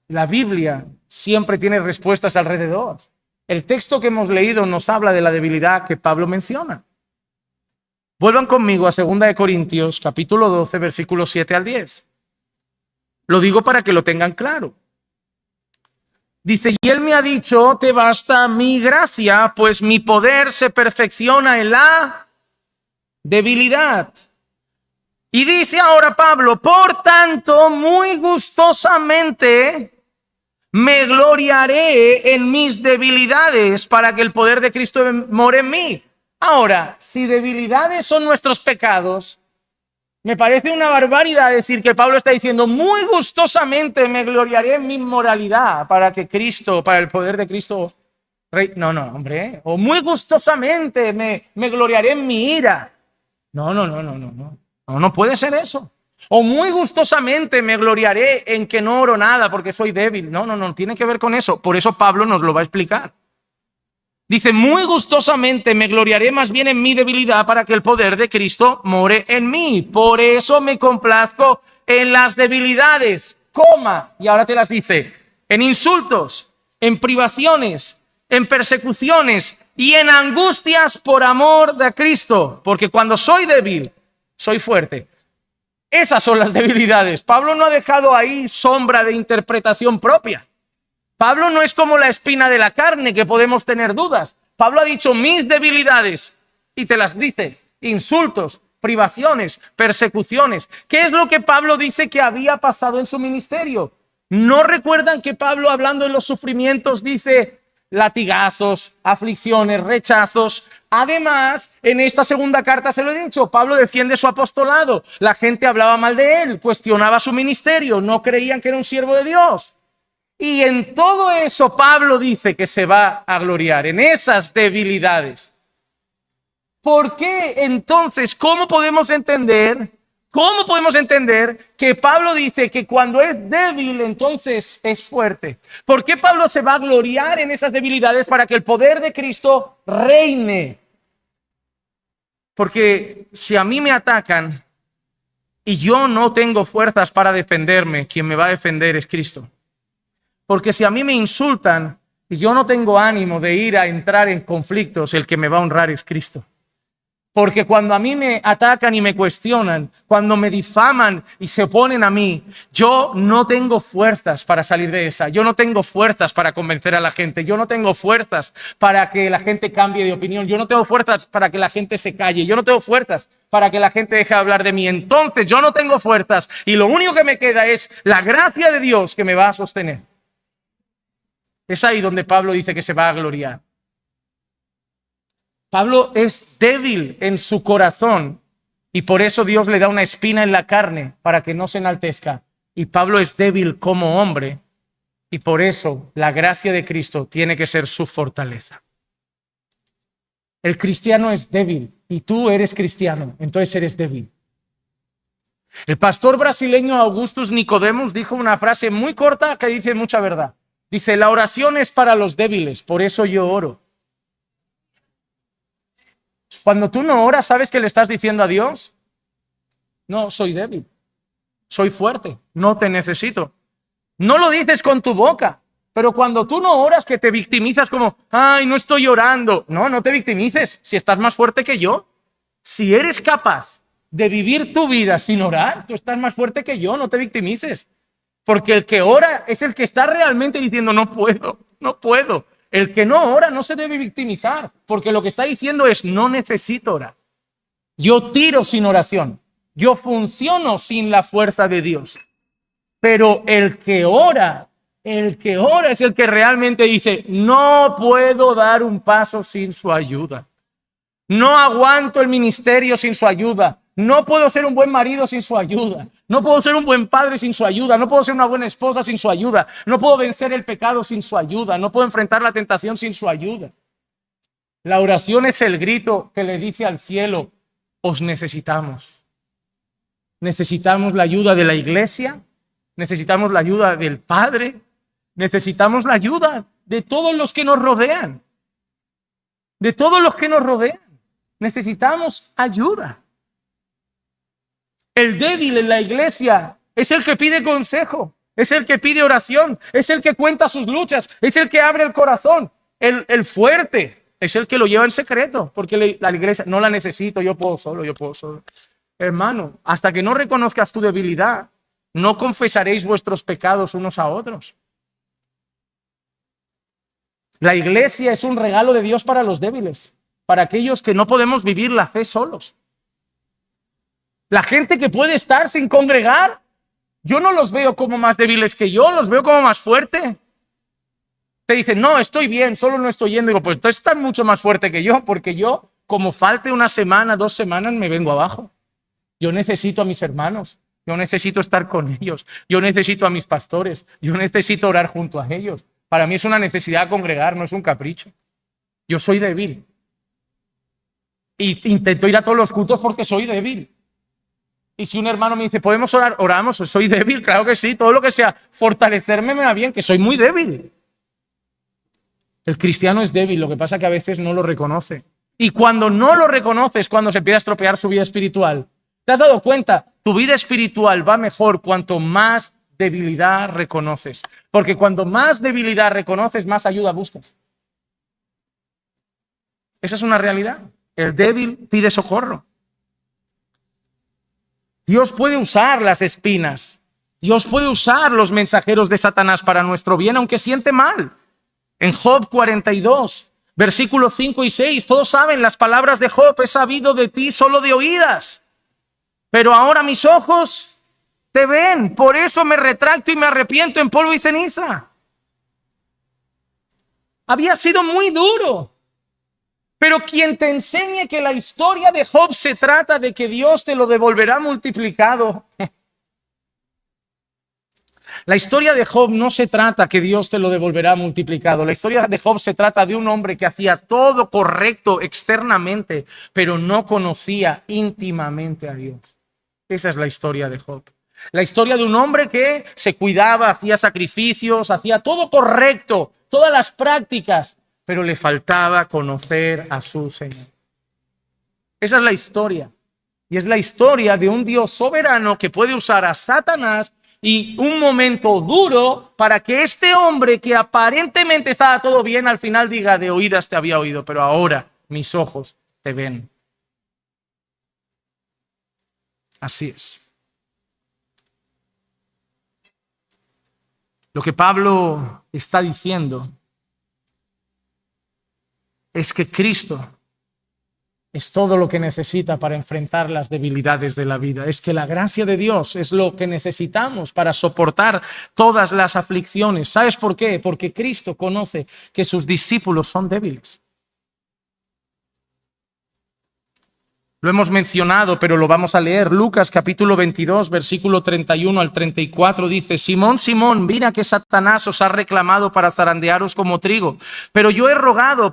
La Biblia siempre tiene respuestas alrededor. El texto que hemos leído nos habla de la debilidad que Pablo menciona. Vuelvan conmigo a 2 Corintios, capítulo 12, versículos 7 al 10. Lo digo para que lo tengan claro. Dice, y él me ha dicho, te basta mi gracia, pues mi poder se perfecciona en la debilidad. Y dice ahora Pablo, por tanto, muy gustosamente me gloriaré en mis debilidades para que el poder de Cristo more en mí. Ahora, si debilidades son nuestros pecados, me parece una barbaridad decir que Pablo está diciendo muy gustosamente me gloriaré en mi moralidad para el poder de Cristo. No, hombre. O muy gustosamente me gloriaré en mi ira. No puede ser eso. O muy gustosamente me gloriaré en que no oro nada porque soy débil. No tiene que ver con eso. Por eso Pablo nos lo va a explicar. Dice, muy gustosamente me gloriaré más bien en mi debilidad para que el poder de Cristo more en mí. Por eso me complazco en las debilidades, y ahora te las dice, en insultos, en privaciones, en persecuciones y en angustias por amor de Cristo. Porque cuando soy débil, soy fuerte. Esas son las debilidades. Pablo no ha dejado ahí sombra de interpretación propia. Pablo no es como la espina de la carne que podemos tener dudas. Pablo ha dicho mis debilidades y te las dice, insultos, privaciones, persecuciones. ¿Qué es lo que Pablo dice que había pasado en su ministerio? ¿No recuerdan que Pablo, hablando de los sufrimientos, dice latigazos, aflicciones, rechazos. Además, en esta segunda carta se lo he dicho, Pablo defiende su apostolado. La gente hablaba mal de él, cuestionaba su ministerio, no creían que era un siervo de Dios. Y en todo eso Pablo dice que se va a gloriar, en esas debilidades. ¿Por qué entonces? ¿Cómo podemos entender que Pablo dice que cuando es débil, entonces es fuerte? ¿Por qué Pablo se va a gloriar en esas debilidades para que el poder de Cristo reine? Porque si a mí me atacan y yo no tengo fuerzas para defenderme, quien me va a defender es Cristo. Porque si a mí me insultan y yo no tengo ánimo de ir a entrar en conflictos, el que me va a honrar es Cristo. Porque cuando a mí me atacan y me cuestionan, cuando me difaman y se oponen a mí, yo no tengo fuerzas para salir de esa. Yo no tengo fuerzas para convencer a la gente. Yo no tengo fuerzas para que la gente cambie de opinión. Yo no tengo fuerzas para que la gente se calle. Yo no tengo fuerzas para que la gente deje de hablar de mí. Entonces yo no tengo fuerzas y lo único que me queda es la gracia de Dios que me va a sostener. Es ahí donde Pablo dice que se va a gloriar. Pablo es débil en su corazón y por eso Dios le da una espina en la carne para que no se enaltezca. Y Pablo es débil como hombre y por eso la gracia de Cristo tiene que ser su fortaleza. El cristiano es débil y tú eres cristiano, entonces eres débil. El pastor brasileño Augustus Nicodemus dijo una frase muy corta que dice mucha verdad. Dice, la oración es para los débiles, por eso yo oro. Cuando tú no oras, ¿sabes qué le estás diciendo a Dios? No, soy débil, soy fuerte, no te necesito. No lo dices con tu boca, pero cuando tú no oras que te victimizas como, ay, no estoy orando. No, no te victimices, si estás más fuerte que yo. Si eres capaz de vivir tu vida sin orar, tú estás más fuerte que yo, no te victimices. Porque el que ora es el que está realmente diciendo, no puedo, no puedo. El que no ora no se debe victimizar, porque lo que está diciendo es, no necesito orar. Yo tiro sin oración, yo funciono sin la fuerza de Dios. Pero el que ora es el que realmente dice, no puedo dar un paso sin su ayuda. No aguanto el ministerio sin su ayuda. No puedo ser un buen marido sin su ayuda. No puedo ser un buen padre sin su ayuda. No puedo ser una buena esposa sin su ayuda. No puedo vencer el pecado sin su ayuda. No puedo enfrentar la tentación sin su ayuda. La oración es el grito que le dice al cielo, os necesitamos. Necesitamos la ayuda de la iglesia. Necesitamos la ayuda del Padre. Necesitamos la ayuda de todos los que nos rodean. De todos los que nos rodean. Necesitamos ayuda. El débil en la iglesia es el que pide consejo, es el que pide oración, es el que cuenta sus luchas, es el que abre el corazón. El fuerte es el que lo lleva en secreto, porque la iglesia no la necesito, yo puedo solo. Hermano, hasta que no reconozcas tu debilidad, no confesaréis vuestros pecados unos a otros. La iglesia es un regalo de Dios para los débiles, para aquellos que no podemos vivir la fe solos. La gente que puede estar sin congregar, yo no los veo como más débiles que yo, los veo como más fuertes. Te dicen, no, estoy bien, solo no estoy yendo. Digo, pues tú estás mucho más fuerte que yo, porque yo, como falte una semana, 2 semanas, me vengo abajo. Yo necesito a mis hermanos, yo necesito estar con ellos, yo necesito a mis pastores, yo necesito orar junto a ellos. Para mí es una necesidad congregar, no es un capricho. Yo soy débil. Y intento ir a todos los cultos porque soy débil. Y si un hermano me dice, ¿podemos orar? Oramos, soy débil, claro que sí. Todo lo que sea fortalecerme me va bien, que soy muy débil. El cristiano es débil, lo que pasa es que a veces no lo reconoce. Y cuando no lo reconoces, cuando se empieza a estropear su vida espiritual. ¿Te has dado cuenta? Tu vida espiritual va mejor cuanto más debilidad reconoces. Porque cuando más debilidad reconoces, más ayuda buscas. Esa es una realidad. El débil pide socorro. Dios puede usar las espinas. Dios puede usar los mensajeros de Satanás para nuestro bien, aunque siente mal. En Job 42, versículos 5 y 6, todos saben las palabras de Job, he sabido de ti solo de oídas, pero ahora mis ojos te ven, por eso me retracto y me arrepiento en polvo y ceniza. Había sido muy duro. Pero quien te enseñe que la historia de Job se trata de que Dios te lo devolverá multiplicado. La historia de Job no se trata que Dios te lo devolverá multiplicado. La historia de Job se trata de un hombre que hacía todo correcto externamente, pero no conocía íntimamente a Dios. Esa es la historia de Job. La historia de un hombre que se cuidaba, hacía sacrificios, hacía todo correcto, todas las prácticas, pero le faltaba conocer a su Señor. Esa es la historia. Y es la historia de un Dios soberano que puede usar a Satanás y un momento duro para que este hombre que aparentemente estaba todo bien, al final diga: de oídas te había oído, pero ahora mis ojos te ven. Así es. Lo que Pablo está diciendo es que Cristo es todo lo que necesita para enfrentar las debilidades de la vida. Es que la gracia de Dios es lo que necesitamos para soportar todas las aflicciones. ¿Sabes por qué? Porque Cristo conoce que sus discípulos son débiles. Lo hemos mencionado, pero lo vamos a leer. Lucas capítulo 22, versículo 31 al 34 dice: Simón, Simón, mira que Satanás os ha reclamado para zarandearos como trigo, pero yo he rogado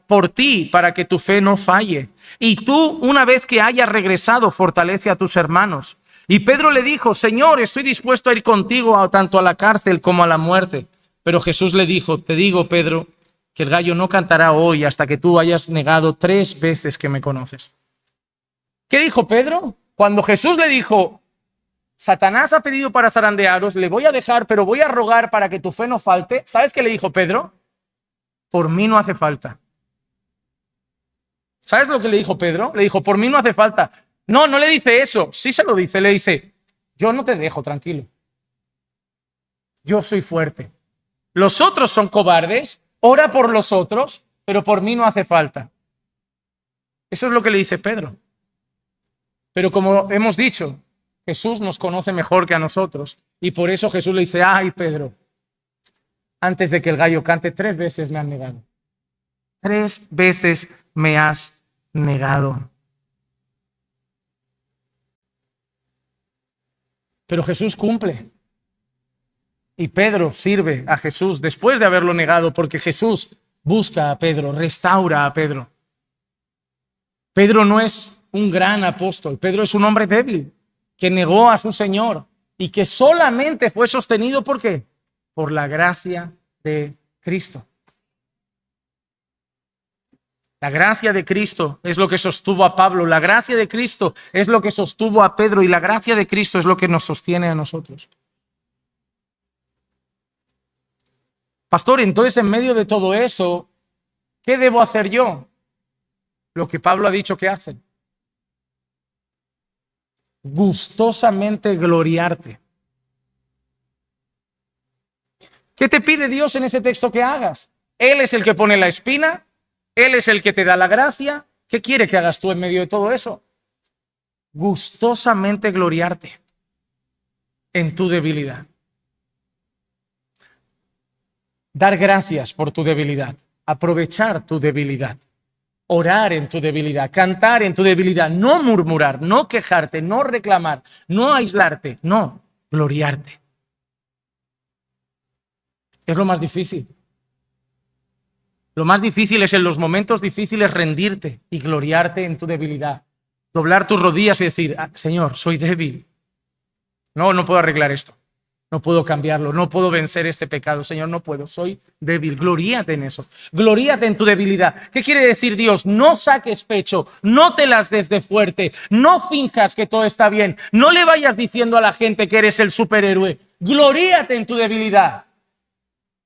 por ti para que tu fe no falle. Y tú, una vez que hayas regresado, fortalece a tus hermanos. Y Pedro le dijo: Señor, estoy dispuesto a ir contigo tanto a la cárcel como a la muerte. Pero Jesús le dijo: te digo, Pedro, que el gallo no cantará hoy hasta que tú hayas negado 3 veces que me conoces. ¿Qué dijo Pedro? Cuando Jesús le dijo: Satanás ha pedido para zarandearos, le voy a dejar, pero voy a rogar para que tu fe no falte. ¿Sabes qué le dijo Pedro? Por mí no hace falta. ¿Sabes lo que le dijo Pedro? Le dijo: por mí no hace falta. No, no le dice eso. Sí se lo dice. Le dice: yo no te dejo, tranquilo. Yo soy fuerte. Los otros son cobardes. Ora por los otros, pero por mí no hace falta. Eso es lo que le dice Pedro. Pero como hemos dicho, Jesús nos conoce mejor que a nosotros. Y por eso Jesús le dice: ay, Pedro, antes de que el gallo cante, 3 veces me han negado. 3 veces me has negado. Pero Jesús cumple. Y Pedro sirve a Jesús después de haberlo negado, porque Jesús busca a Pedro, restaura a Pedro. Pedro no es un gran apóstol. Pedro es un hombre débil que negó a su Señor y que solamente fue sostenido ¿por qué? Por la gracia de Cristo. La gracia de Cristo es lo que sostuvo a Pablo, la gracia de Cristo es lo que sostuvo a Pedro y la gracia de Cristo es lo que nos sostiene a nosotros. Pastor, entonces en medio de todo eso, ¿qué debo hacer yo? Lo que Pablo ha dicho que hace. Gustosamente gloriarte. ¿Qué te pide Dios en ese texto que hagas? Él es el que pone la espina, Él es el que te da la gracia. ¿Qué quiere que hagas tú en medio de todo eso? Gustosamente gloriarte en tu debilidad. Dar gracias por tu debilidad, aprovechar tu debilidad. Orar en tu debilidad, cantar en tu debilidad, no murmurar, no quejarte, no reclamar, no aislarte, no, gloriarte. Es lo más difícil. Lo más difícil es en los momentos difíciles rendirte y gloriarte en tu debilidad. Doblar tus rodillas y decir: Señor, soy débil. No puedo arreglar esto. No puedo cambiarlo, no puedo vencer este pecado, Señor, no puedo, soy débil. Gloríate en eso, gloríate en tu debilidad. ¿Qué quiere decir Dios? No saques pecho, no te las des de fuerte, no finjas que todo está bien, no le vayas diciendo a la gente que eres el superhéroe. Gloríate en tu debilidad.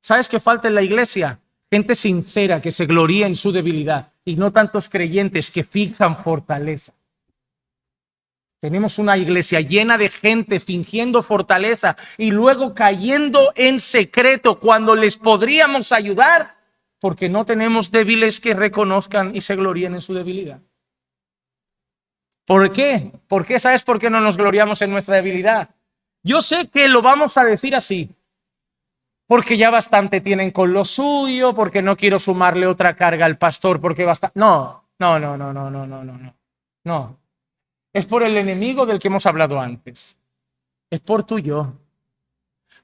¿Sabes qué falta en la iglesia? Gente sincera que se gloría en su debilidad y no tantos creyentes que finjan fortaleza. Tenemos una iglesia llena de gente fingiendo fortaleza y luego cayendo en secreto cuando les podríamos ayudar porque no tenemos débiles que reconozcan y se gloríen en su debilidad. ¿Por qué? ¿Por qué? ¿Sabes por qué no nos gloriamos en nuestra debilidad? Yo sé que lo vamos a decir así, porque ya bastante tienen con lo suyo, porque no quiero sumarle otra carga al pastor, porque basta. No, no, no, no, no, no, no, no, no. No. Es por el enemigo del que hemos hablado antes. Es por tu yo.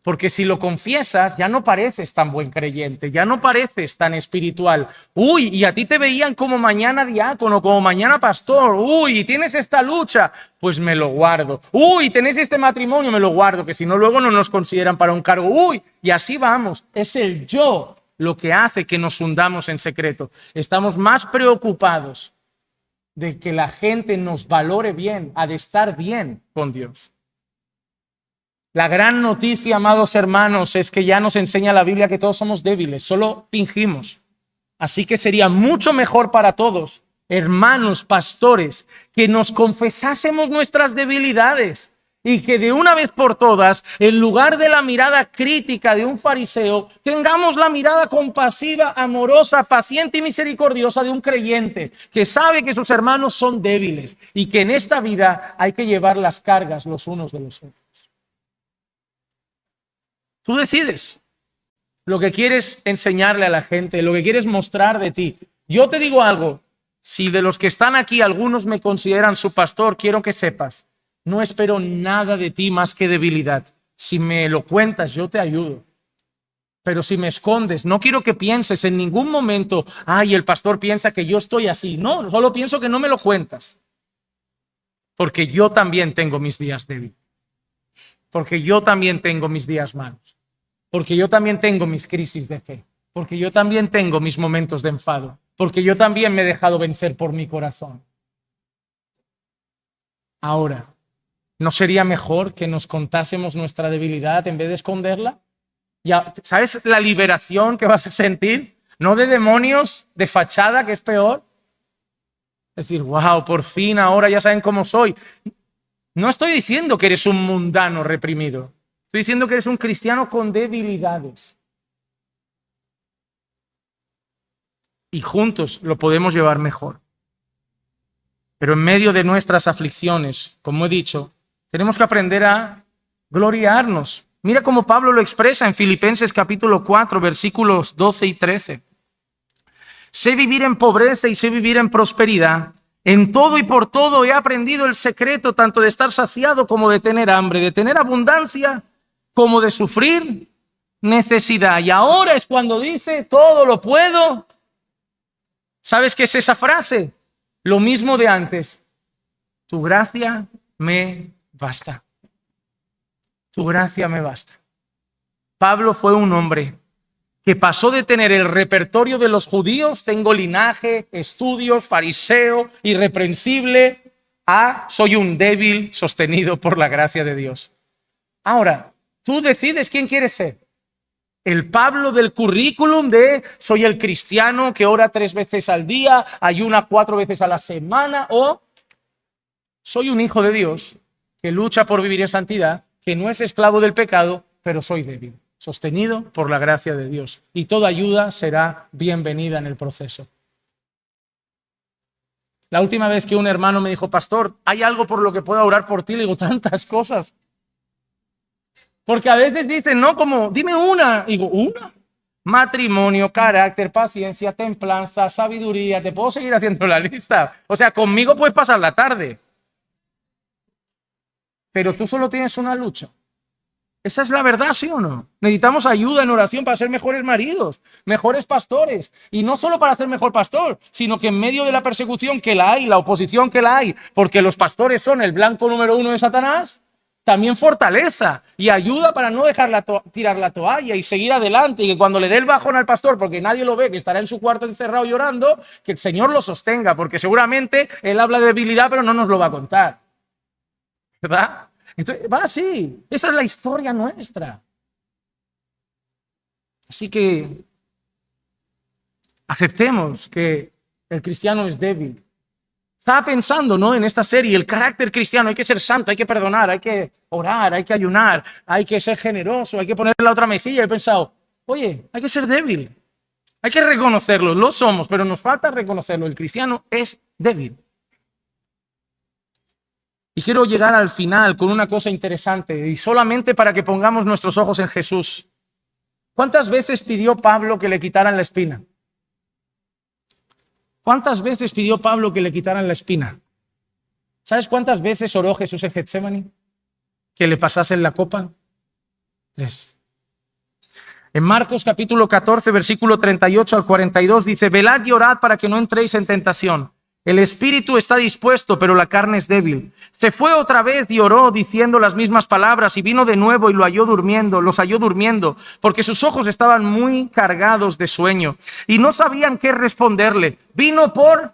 Porque si lo confiesas, ya no pareces tan buen creyente, ya no pareces tan espiritual. Uy, y a ti te veían como mañana diácono, como mañana pastor. Uy, y tienes esta lucha, pues me lo guardo. Uy, tenés este matrimonio, me lo guardo, que si no luego no nos consideran para un cargo. Uy, y así vamos. Es el yo lo que hace que nos hundamos en secreto. Estamos más preocupados de que la gente nos valore bien, a de estar bien con Dios. La gran noticia, amados hermanos, es que ya nos enseña la Biblia que todos somos débiles, solo fingimos. Así que sería mucho mejor para todos, hermanos, pastores, que nos confesásemos nuestras debilidades y que de una vez por todas, en lugar de la mirada crítica de un fariseo, tengamos la mirada compasiva, amorosa, paciente y misericordiosa de un creyente que sabe que sus hermanos son débiles y que en esta vida hay que llevar las cargas los unos de los otros. Tú decides lo que quieres enseñarle a la gente, lo que quieres mostrar de ti. Yo te digo algo, si de los que están aquí algunos me consideran su pastor, quiero que sepas, no espero nada de ti más que debilidad. Si me lo cuentas, yo te ayudo. Pero si me escondes, no quiero que pienses en ningún momento, ay, el pastor piensa que yo estoy así. No, solo pienso que no me lo cuentas. Porque yo también tengo mis días débiles. Porque yo también tengo mis días malos. Porque yo también tengo mis crisis de fe, porque yo también tengo mis momentos de enfado, porque yo también me he dejado vencer por mi corazón. Ahora, ¿no sería mejor que nos contásemos nuestra debilidad en vez de esconderla? Ya, ¿sabes la liberación que vas a sentir? No de demonios, de fachada, que es peor. Decir, wow, por fin ahora ya saben cómo soy. No estoy diciendo que eres un mundano reprimido. Estoy diciendo que eres un cristiano con debilidades. Y juntos lo podemos llevar mejor. Pero en medio de nuestras aflicciones, como he dicho, tenemos que aprender a gloriarnos. Mira cómo Pablo lo expresa en Filipenses capítulo 4, versículos 12 y 13. Sé vivir en pobreza y sé vivir en prosperidad. En todo y por todo he aprendido el secreto tanto de estar saciado como de tener hambre, de tener abundancia como de sufrir necesidad. Y ahora es cuando dice, todo lo puedo. ¿Sabes qué es esa frase? Lo mismo de antes. Tu gracia me basta. Tu gracia me basta. Pablo fue un hombre que pasó de tener el repertorio de los judíos, tengo linaje, estudios, fariseo, irreprensible, a soy un débil sostenido por la gracia de Dios. Ahora, tú decides quién quieres ser. El Pablo del currículum de soy el cristiano que ora 3 veces al día, ayuna 4 veces a la semana, o soy un hijo de Dios que lucha por vivir en santidad, que no es esclavo del pecado, pero soy débil, sostenido por la gracia de Dios. Y toda ayuda será bienvenida en el proceso. La última vez que un hermano me dijo, pastor, ¿hay algo por lo que pueda orar por ti? Le digo, tantas cosas. Porque a veces dicen, no, como, dime una. Y digo, ¿una? Matrimonio, carácter, paciencia, templanza, sabiduría. Te puedo seguir haciendo la lista. O sea, conmigo puedes pasar la tarde. Pero tú solo tienes una lucha. ¿Esa es la verdad, sí o no? Necesitamos ayuda en oración para ser mejores maridos, mejores pastores. Y no solo para ser mejor pastor, sino que en medio de la persecución que la hay, la oposición que la hay, porque los pastores son el blanco número 1 de Satanás, también fortaleza y ayuda para no dejar tirar la toalla y seguir adelante. Y que cuando le dé el bajón al pastor, porque nadie lo ve, que estará en su cuarto encerrado llorando, que el Señor lo sostenga, porque seguramente él habla de debilidad, pero no nos lo va a contar. ¿Verdad? Entonces, va así. Esa es la historia nuestra. Así que aceptemos que el cristiano es débil. Estaba pensando, ¿no? En esta serie, el carácter cristiano, hay que ser santo, hay que perdonar, hay que orar, hay que ayunar, hay que ser generoso, hay que poner la otra mejilla. He pensado, oye, hay que ser débil. Hay que reconocerlo, lo somos, pero nos falta reconocerlo. El cristiano es débil. Y quiero llegar al final con una cosa interesante y solamente para que pongamos nuestros ojos en Jesús. ¿Cuántas veces pidió Pablo que le quitaran la espina? ¿Cuántas veces pidió Pablo que le quitaran la espina? ¿Sabes cuántas veces oró Jesús en Getsemaní? Que le pasasen la copa. 3. En Marcos capítulo 14, versículo 38 al 42 dice: velad y orad para que no entréis en tentación. El espíritu está dispuesto, pero la carne es débil. Se fue otra vez y oró diciendo las mismas palabras, y vino de nuevo y los halló durmiendo, porque sus ojos estaban muy cargados de sueño y no sabían qué responderle. Vino por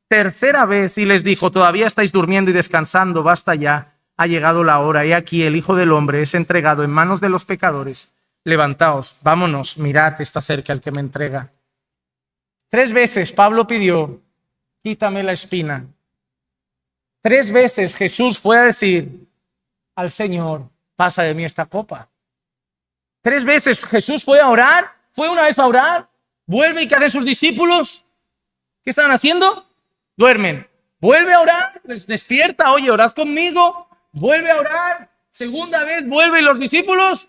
tercera vez y les dijo: todavía estáis durmiendo y descansando, basta ya, ha llegado la hora. He aquí el Hijo del Hombre es entregado en manos de los pecadores. Levantaos, vámonos, mirad, está cerca el que me entrega. 3 veces Pablo pidió: quítame la espina. 3 veces Jesús fue a decir al Señor: pasa de mí esta copa. 3 veces Jesús fue a orar, fue una vez a orar, vuelve y ¿qué hacen sus discípulos? ¿Qué estaban haciendo? Duermen. Vuelve a orar, les despierta: oye, orad conmigo. Vuelve a orar, segunda vez vuelve y los discípulos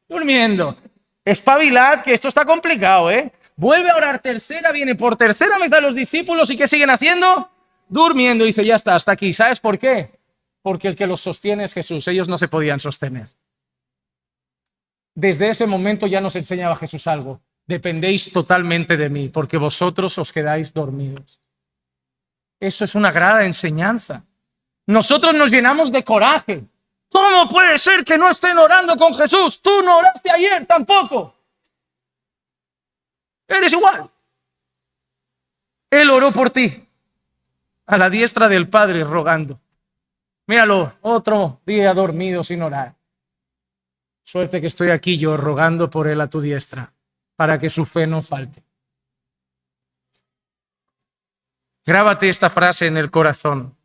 durmiendo. Espabilad, que esto está complicado, ¿eh? Vuelve a orar tercera, viene por tercera vez a los discípulos y ¿qué siguen haciendo? Durmiendo. Dice: ya está, hasta aquí. ¿Sabes por qué? Porque el que los sostiene es Jesús. Ellos no se podían sostener. Desde ese momento ya nos enseñaba Jesús algo: dependéis totalmente de mí, porque vosotros os quedáis dormidos. Eso es una gran enseñanza. Nosotros nos llenamos de coraje. ¿Cómo puede ser que no estén orando con Jesús? Tú no oraste ayer tampoco. Eres igual. Él oró por ti, a la diestra del Padre, rogando. Míralo, otro día dormido sin orar. Suerte que estoy aquí yo rogando por él a tu diestra, para que su fe no falte. Grábate esta frase en el corazón.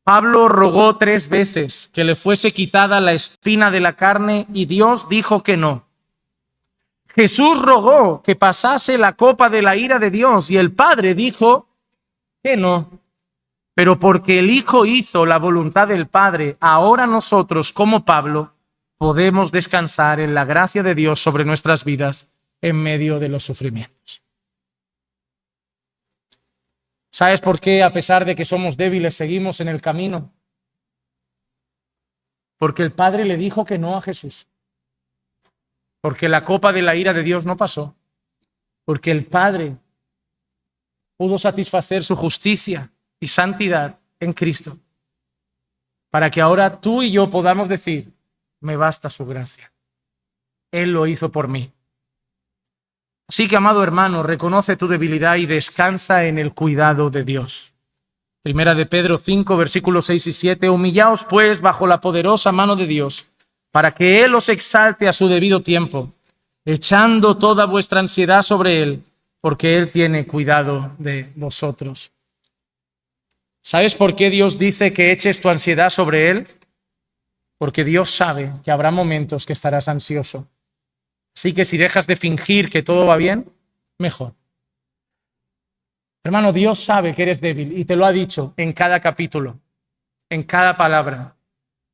Pablo rogó 3 veces que le fuese quitada la espina de la carne y Dios dijo que no. Jesús rogó que pasase la copa de la ira de Dios y el Padre dijo que no. Pero porque el Hijo hizo la voluntad del Padre, ahora nosotros, como Pablo, podemos descansar en la gracia de Dios sobre nuestras vidas en medio de los sufrimientos. ¿Sabes por qué, a pesar de que somos débiles, seguimos en el camino? Porque el Padre le dijo que no a Jesús. Porque la copa de la ira de Dios no pasó. Porque el Padre pudo satisfacer su justicia y santidad en Cristo. Para que ahora tú y yo podamos decir: me basta su gracia. Él lo hizo por mí. Así que, amado hermano, reconoce tu debilidad y descansa en el cuidado de Dios. Primera de Pedro 5, versículos 6 y 7. Humillaos pues bajo la poderosa mano de Dios, para que Él os exalte a su debido tiempo, echando toda vuestra ansiedad sobre Él, porque Él tiene cuidado de vosotros. ¿Sabes por qué Dios dice que eches tu ansiedad sobre Él? Porque Dios sabe que habrá momentos que estarás ansioso. Así que si dejas de fingir que todo va bien, mejor. Hermano, Dios sabe que eres débil y te lo ha dicho en cada capítulo, en cada palabra.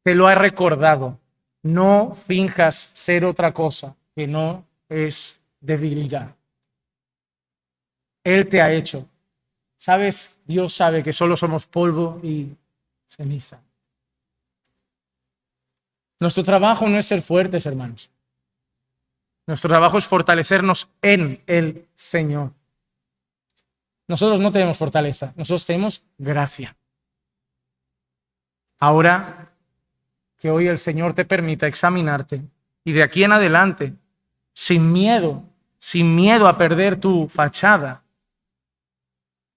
Te lo ha recordado. No finjas ser otra cosa que no es debilidad. Él te ha hecho. ¿Sabes? Dios sabe que solo somos polvo y ceniza. Nuestro trabajo no es ser fuertes, hermanos. Nuestro trabajo es fortalecernos en el Señor. Nosotros no tenemos fortaleza, nosotros tenemos gracia. Ahora que hoy el Señor te permita examinarte y de aquí en adelante, sin miedo a perder tu fachada,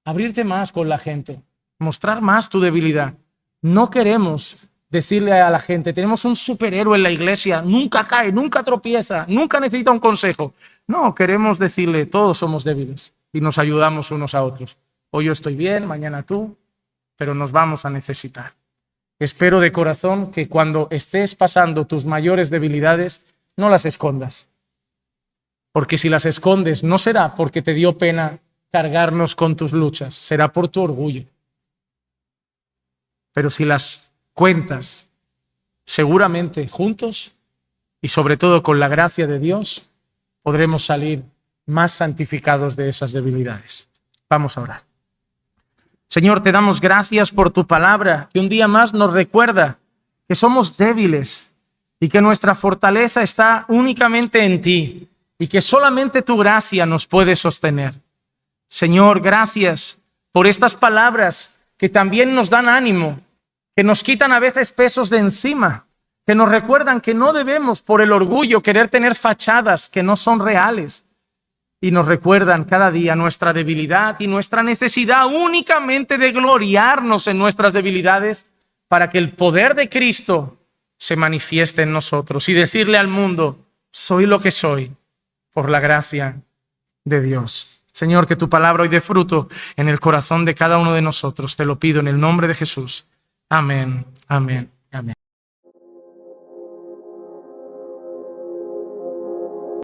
abrirte más con la gente, mostrar más tu debilidad. No queremos decirle a la gente: tenemos un superhéroe en la iglesia, nunca cae, nunca tropieza, nunca necesita un consejo. No, queremos decirle: todos somos débiles y nos ayudamos unos a otros. Hoy yo estoy bien, mañana tú, pero nos vamos a necesitar. Espero de corazón que cuando estés pasando tus mayores debilidades, no las escondas. Porque si las escondes, no será porque te dio pena cargarnos con tus luchas, será por tu orgullo. Pero si las cuentas, seguramente juntos y sobre todo con la gracia de Dios, podremos salir más santificados de esas debilidades. Vamos a orar. Señor, te damos gracias por tu palabra, que un día más nos recuerda que somos débiles y que nuestra fortaleza está únicamente en ti y que solamente tu gracia nos puede sostener. Señor, gracias por estas palabras que también nos dan ánimo, que nos quitan a veces pesos de encima, que nos recuerdan que no debemos por el orgullo querer tener fachadas que no son reales, y nos recuerdan cada día nuestra debilidad y nuestra necesidad únicamente de gloriarnos en nuestras debilidades para que el poder de Cristo se manifieste en nosotros y decirle al mundo: soy lo que soy por la gracia de Dios. Señor, que tu palabra hoy dé fruto en el corazón de cada uno de nosotros. Te lo pido en el nombre de Jesús. Amén, amén, amén.